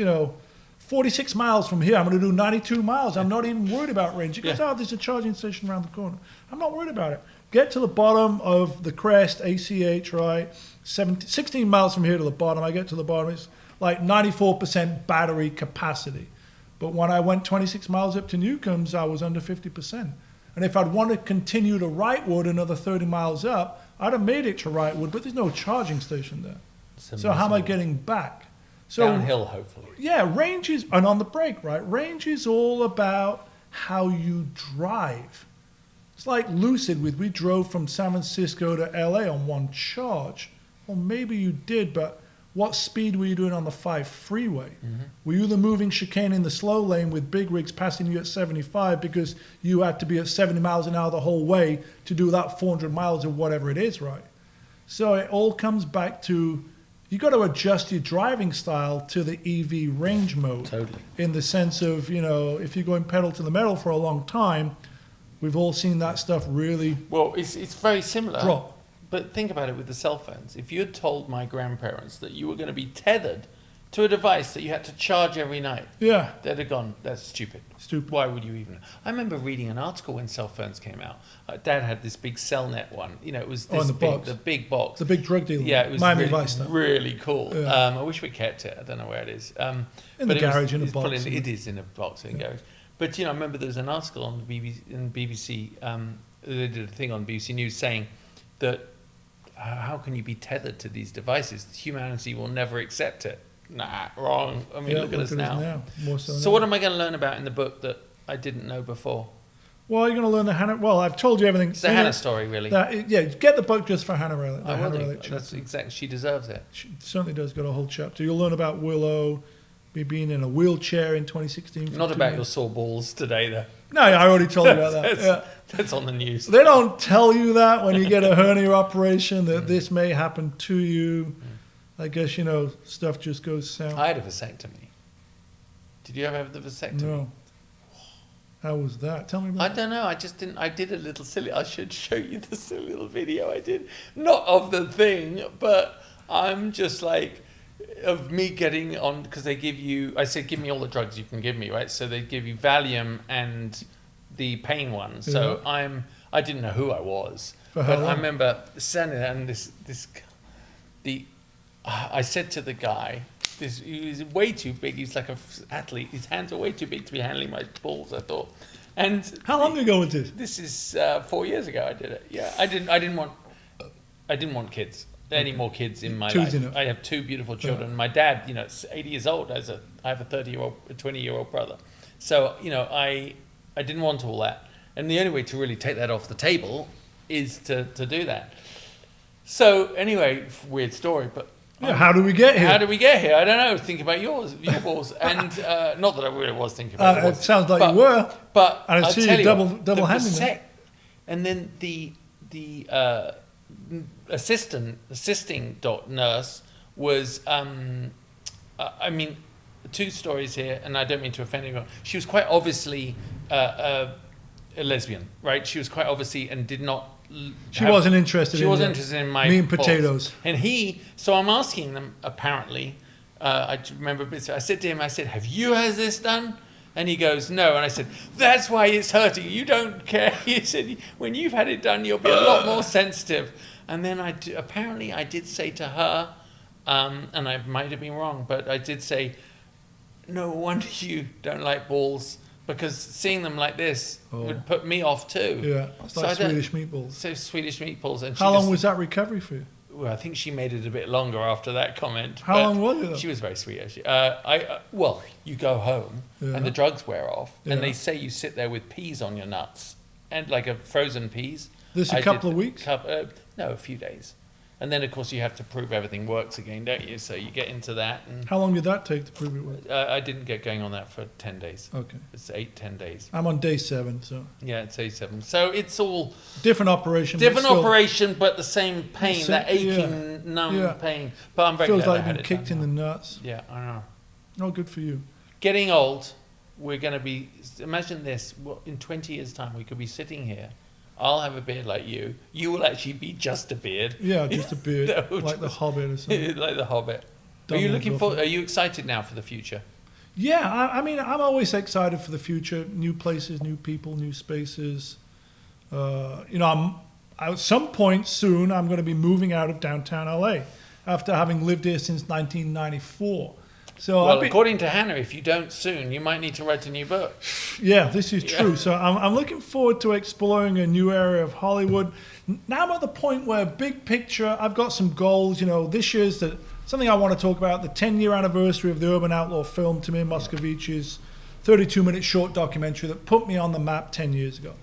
46 miles from here. I'm going to do 92 miles. I'm not even worried about range. He goes, there's a charging station around the corner. I'm not worried about it. Get to the bottom of the crest, ACH, right? 16 miles from here to the bottom. I get to the bottom. It's like 94% battery capacity. But when I went 26 miles up to Newcombs, I was under 50%. And if I'd want to continue to Wrightwood another 30 miles up, I'd have made it to Wrightwood, but there's no charging station there. So how am I getting back? So downhill, hopefully. Yeah, range is, and on the brake, right? Range is all about how you drive. It's like Lucid we drove from San Francisco to LA on one charge. Well, maybe you did, but what speed were you doing on the 5 freeway? Were you the moving chicane in the slow lane with big rigs passing you at 75 because you had to be at 70 miles an hour the whole way to do that 400 miles or whatever it is, right? So it all comes back to, you got to adjust your driving style to the EV range mode. Totally. In the sense of, if you're going pedal to the metal for a long time, we've all seen that stuff really Well, it's very similar. drop. But think about it with the cell phones. If you had told my grandparents that you were going to be tethered to a device that you had to charge every night, Yeah, they'd have gone, that's stupid. Stupid. Why would you even? I remember reading an article when cell phones came out. Dad had this big Cellnet one. It was in this the big, box. the big box. it's a big drug dealer. Yeah, it was Miami really, Vice stuff. really cool. Yeah. I wish we kept it. I don't know where it is. In but the it garage, in a it's box. probably- it is in a box in a garage. But I remember there was an article on the BBC. They did a thing on BBC News saying that how can you be tethered to these devices? Humanity will never accept it. Nah, wrong. I mean, look at us now. More so So now. what am I going to learn about in the book that I didn't know before? Well, you're going to learn the Hannah. Well, I've told you everything. It's the Hannah story, really. Get the book just for Hannah Relic. I Hannah will do. Relic That's chapter. exactly. She deserves it. She certainly does got a whole chapter. You'll learn about Willow, me being in a wheelchair in 2016. for Not 2 about your years. sore balls today, though. No, I already told you about that. Yeah. That's on the news. They don't tell you that when you get a hernia operation that this may happen to you. I guess, stuff just goes south. I had a vasectomy. Did you ever have the vasectomy? No. How was that? Tell me about I don't know. I just didn't. I did a little silly. I should show you this little video I did. Not of the thing, but I'm just like, of me getting on, because they give you, I said, give me all the drugs you can give me, right? So they give you Valium and the pain one. So I didn't know who I was. For how But I long? remember standing there and I said to the guy, he was way too big. He's like an athlete. His hands are way too big to be handling my balls, I thought. And How long ago was this? this is 4 years ago. I did it. Yeah, I didn't want kids. Any more kids in my Two's life? enough. I have 2 beautiful children. My dad, is 80 years old. I have a 20-year-old brother. So I didn't want all that. And the only way to really take that off the table is to do that. So anyway, weird story, but Yeah, how do we get here? how did we get here? I don't know. Think about your balls, and not that I really was thinking about It yours, sounds like but- you were. But And I I'll see tell you double the handing them. and then the assisting nurse was I mean, two stories here, and I don't mean to offend anyone. She was quite obviously a lesbian, right? She was quite obviously and did not. She wasn't interested. She in wasn't the interested in my meat and balls. potatoes. And so I'm asking them. Apparently, I remember. I said to him, I said, "Have you had this done?" And he goes, "No." And I said, "That's why it's hurting. You don't care." He said, "When you've had it done, you'll be a lot more sensitive." And then apparently I did say to her, and I might have been wrong, but I did say, "No wonder you don't like balls, because seeing them like this would put me off too." Yeah, it's like I don't- Swedish meatballs. So Swedish meatballs. And How long was that recovery for you? Well, I think she made it a bit longer after that comment. How but long was it, though? She was very sweet, actually. Well, you go home Yeah. and the drugs wear off, Yeah. and they say you sit there with peas on your nuts, and like a frozen peas. This a couple of weeks? No, a few days. And then, of course, you have to prove everything works again, don't you? So you get into that. And How long did that take to prove it worked? I didn't get going on that for 10 days. Okay. It's 8-10 days. I'm on day 7, so Yeah, it's 7. So it's all different operation. but different still operation, but the same pain, Same- that aching, yeah. numb Yeah. pain. But I'm very feels glad like I had being it kicked done in now. the nuts. Yeah, I know. Oh, good for you. Getting old, we're going to be. Imagine this: in 20 years' time, we could be sitting here. I'll have a beard like you. You will actually be just a beard, Yeah, just a beard, No, like the just- Hobbit or something. like the Hobbit. Are Done you with looking Buffalo. for? Are you excited now for the future? Yeah, I mean, I'm always excited for the future. New places, new people, new spaces. At some point soon, I'm going to be moving out of downtown LA after having lived here since 1994. So Well, according to Hannah, if you don't soon, you might need to write a new book. yeah, this is true. So I'm looking forward to exploring a new area of Hollywood. Now I'm at the point where, big picture, I've got some goals. This year's something I want to talk about, the 10-year anniversary of the Urban Outlaw film, Tamir Moscovici's 32-minute short documentary that put me on the map 10 years ago.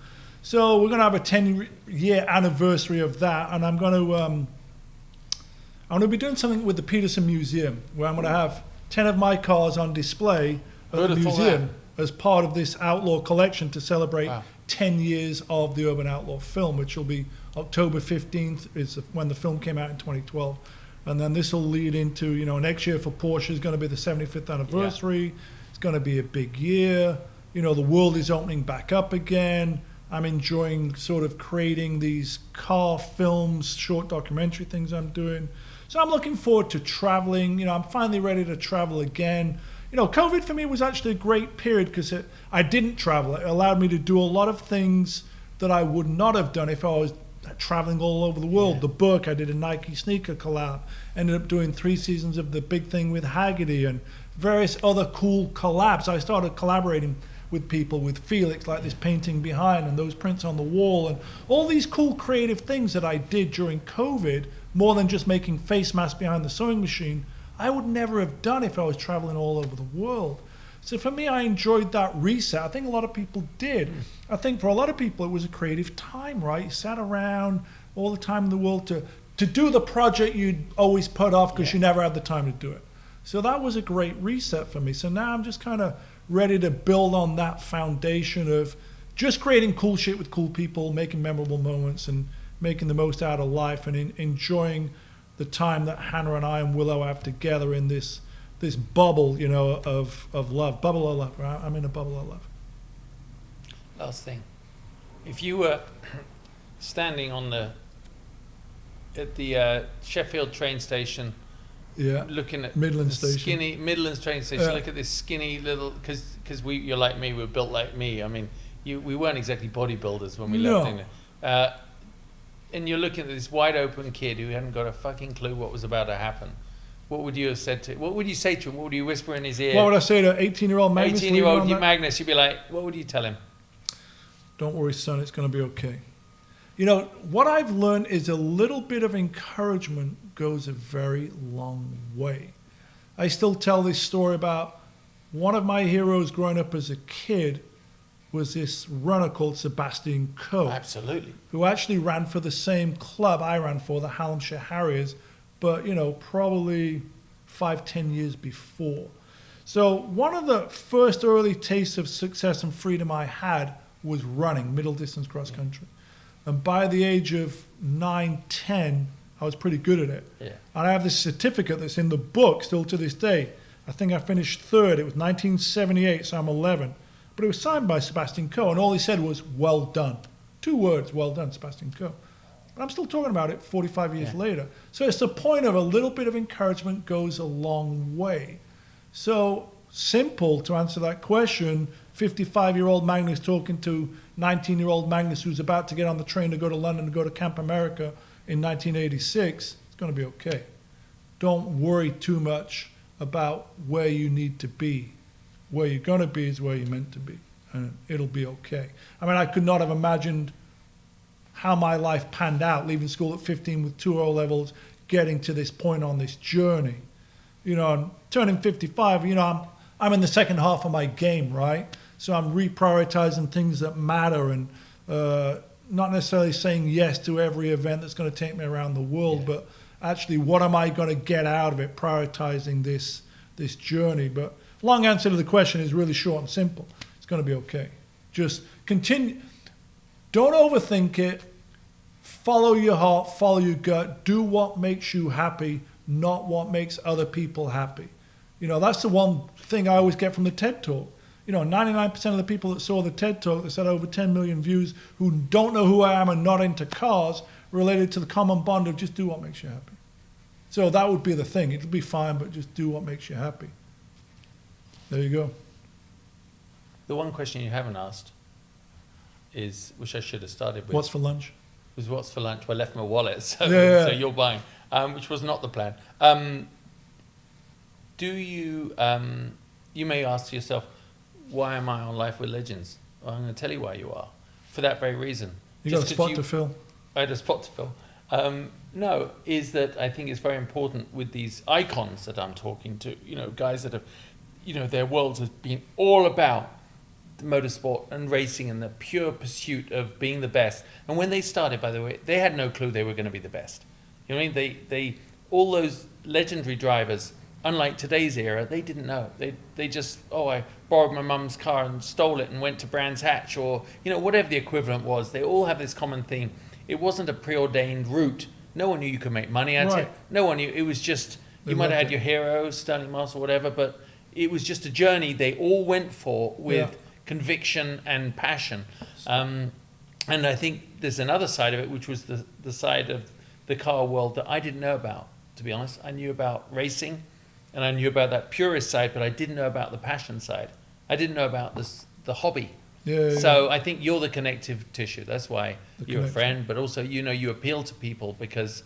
So we're going to have a 10-year anniversary of that, and I'm going to be doing something with the Peterson Museum, where I'm going to have 10 of my cars on display at the Who'd have thought museum as part of this Outlaw collection to celebrate Wow. 10 years of the Urban Outlaw film, which will be October 15th, is when the film came out in 2012. And then this will lead into, next year for Porsche is going to be the 75th anniversary. It's going to be a big year. The world is opening back up again. I'm enjoying sort of creating these car films, short documentary things I'm doing. So I'm looking forward to traveling. I'm finally ready to travel again. COVID for me was actually a great period because I didn't travel. It allowed me to do a lot of things that I would not have done if I was traveling all over the world. Yeah. The book, I did a Nike sneaker collab. Ended up doing 3 seasons of The Big Thing with Haggerty and various other cool collabs. I started collaborating with people, with Felix, like this painting behind and those prints on the wall and all these cool creative things that I did during COVID, more than just making face masks behind the sewing machine, I would never have done if I was traveling all over the world. So for me, I enjoyed that reset. I think a lot of people did. I think for a lot of people, it was a creative time, right? You sat around all the time in the world to do the project you'd always put off because you never had the time to do it. So that was a great reset for me. So now I'm just kind of ready to build on that foundation of just creating cool shit with cool people, making memorable moments and making the most out of life and enjoying the time that Hannah and I and Willow have together in this bubble, of love. Bubble of love, right? I'm in a bubble of love. Last thing, if you were standing at the Sheffield train station, Yeah. looking at Midland the Station. skinny Midlands train station. Yeah. Look at this skinny little, because you're like me, we're built like me. I mean, we weren't exactly bodybuilders when we No. left England. And you're looking at this wide open kid who hadn't got a fucking clue what was about to happen. What would you have said to? What would you say to him? What would you whisper in his ear? What would I say to 18-year-old Magnus? 18-year-old leaving on that? Magnus, you'd be like, what would you tell him? Don't worry, son, it's going to be okay. What I've learned is a little bit of encouragement goes a very long way. I still tell this story about one of my heroes growing up as a kid was this runner called Sebastian Coe, Absolutely. who actually ran for the same club I ran for, the Hallamshire Harriers, but, probably 5-10 years before. So one of the first early tastes of success and freedom I had was running, middle distance cross country. And by the age of 9-10, I was pretty good at it. Yeah. And I have this certificate that's in the book still to this day. I think I finished third. It was 1978, so I'm 11. But it was signed by Sebastian Coe, and all he said was, well done. 2 words, well done, Sebastian Coe. But I'm still talking about it 45 years later. So it's the point of a little bit of encouragement goes a long way. So simple to answer that question, 55-year-old Magnus talking to 19-year-old Magnus who's about to get on the train to go to London to go to Camp America in 1986, it's going to be okay. Don't worry too much about where you need to be. Where you're going to be is where you're meant to be, and it'll be okay. I mean, I could not have imagined how my life panned out, leaving school at 15 with 2 O-levels, getting to this point on this journey. I'm turning 55, I'm in the second half of my game, right? So I'm reprioritizing things that matter and not necessarily saying yes to every event that's going to take me around the world, but actually what am I going to get out of it, prioritizing this journey. But long answer to the question is really short and simple. It's going to be okay. Just continue. Don't overthink it. Follow your heart, follow your gut. Do what makes you happy, not what makes other people happy. That's the one thing I always get from the TED Talk. 99% of the people that saw the TED Talk that said over 10 million views who don't know who I am and not into cars related to the common bond of just do what makes you happy. So that would be the thing. It'll be fine, but just do what makes you happy. There you go. The one question you haven't asked is, which I should have started with. What's for lunch? Was what's for lunch? Well, I left my wallet, so you're buying, which was not the plan. Do you, you may ask yourself, why am I on Life with Legends? Well, I'm going to tell you why you are. For that very reason. You got a spot to fill. I had a spot to fill. No, is that I think it's very important with these icons that I'm talking to, guys that have, their worlds have been all about the motorsport and racing and the pure pursuit of being the best. And when they started, by the way, they had no clue they were going to be the best. You know what I mean? They all those legendary drivers, unlike today's era, they didn't know. They just, I borrowed my mum's car and stole it and went to Brands Hatch, or whatever the equivalent was. They all have this common theme. It wasn't a preordained route. No one knew you could make money at it. No one knew. It was just, you might have had your heroes, Sterling Moss or whatever, but it was just a journey they all went for with conviction and passion. And I think there's another side of it, which was the side of the car world that I didn't know about, to be honest. I knew about racing and I knew about that purist side, but I didn't know about the passion side. I didn't know about the hobby. So I think you're the connective tissue. That's why you're a friend, but also, you appeal to people because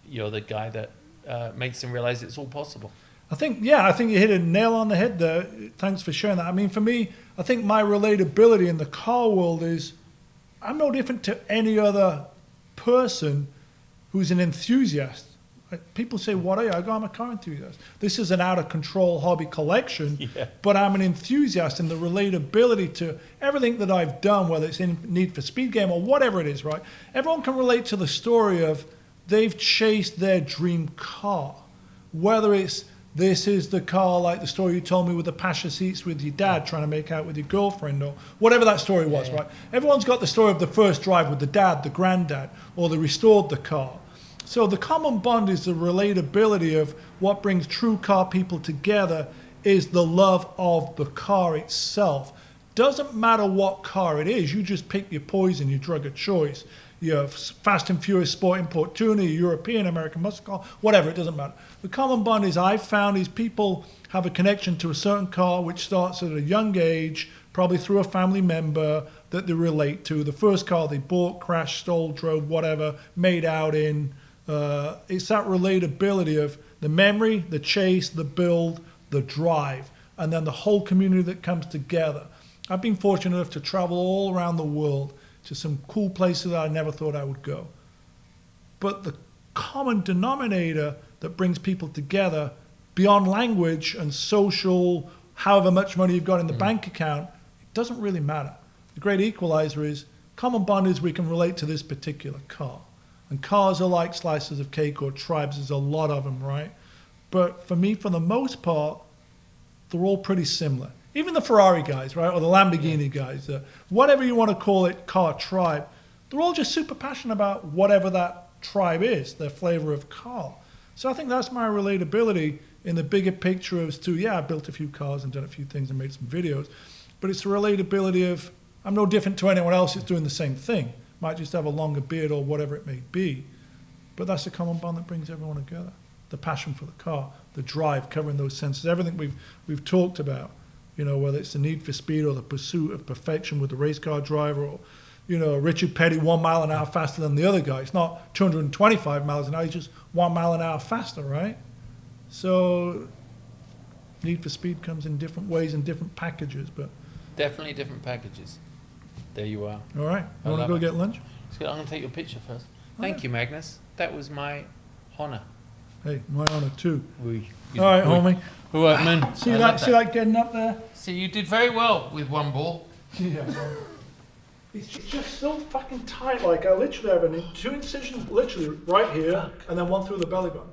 you're the guy that makes them realize it's all possible. I think you hit a nail on the head there. Thanks for sharing that. I mean, for me, I think my relatability in the car world is I'm no different to any other person who's an enthusiast. People say, what are you? I go, I'm a car enthusiast. This is an out-of-control hobby collection, but I'm an enthusiast, and the relatability to everything that I've done, whether it's in Need for Speed game or whatever it is, right? Everyone can relate to the story of they've chased their dream car, whether it's this is the car like the story you told me with the Pasha seats with your dad trying to make out with your girlfriend or whatever that story was, right? Everyone's got the story of the first drive with the dad, the granddad, or they restored the car. So the common bond is the relatability of what brings true car people together is the love of the car itself. Doesn't matter what car it is, you just pick your poison, your drug of choice. Your Fast and Furious Sport Import Tuner, your European, American muscle car, whatever, it doesn't matter. The common bond is I've found is people have a connection to a certain car which starts at a young age, probably through a family member that they relate to. The first car they bought, crashed, stole, drove, whatever, made out in. It's that relatability of the memory, the chase, the build, the drive, and then the whole community that comes together. I've been fortunate enough to travel all around the world to some cool places that I never thought I would go. But the common denominator that brings people together beyond language and social, however much money you've got in the bank account, it doesn't really matter. the great equalizer is common bond is we can relate to this particular car. And cars are like slices of cake or tribes. There's a lot of them, right? But for me, for the most part, they're all pretty similar. Even the Ferrari guys, right, or the Lamborghini guys, whatever you want to call it, car tribe, they're all just super passionate about whatever that tribe is, their flavor of car. So I think that's my relatability in the bigger picture as to, yeah, I built a few cars and done a few things and made some videos, but it's the relatability of I'm no different to anyone else that's doing the same thing. Might just have a longer beard or whatever it may be. But that's the common bond that brings everyone together. The passion for the car, the drive, covering those senses, everything we've talked about. You know, whether it's the need for speed or the pursuit of perfection with the race car driver, or, you know, Richard Petty 1 mile an hour faster than the other guy. It's not 225 miles an hour, he's just 1 mile an hour faster, right? So need for speed comes in different ways and different packages, but Definitely different packages. There you are. all right. I You want to love go it. get lunch? I'm going to take your picture first. Thank you, Magnus. That was my honour. Hey, my honor too. We. All right, homie. All right, man. See I that? love See that getting up there? See, you did very well with one ball. Yeah. It's just so fucking tight. Like I literally have two incisions, literally right here, and then one through the belly button.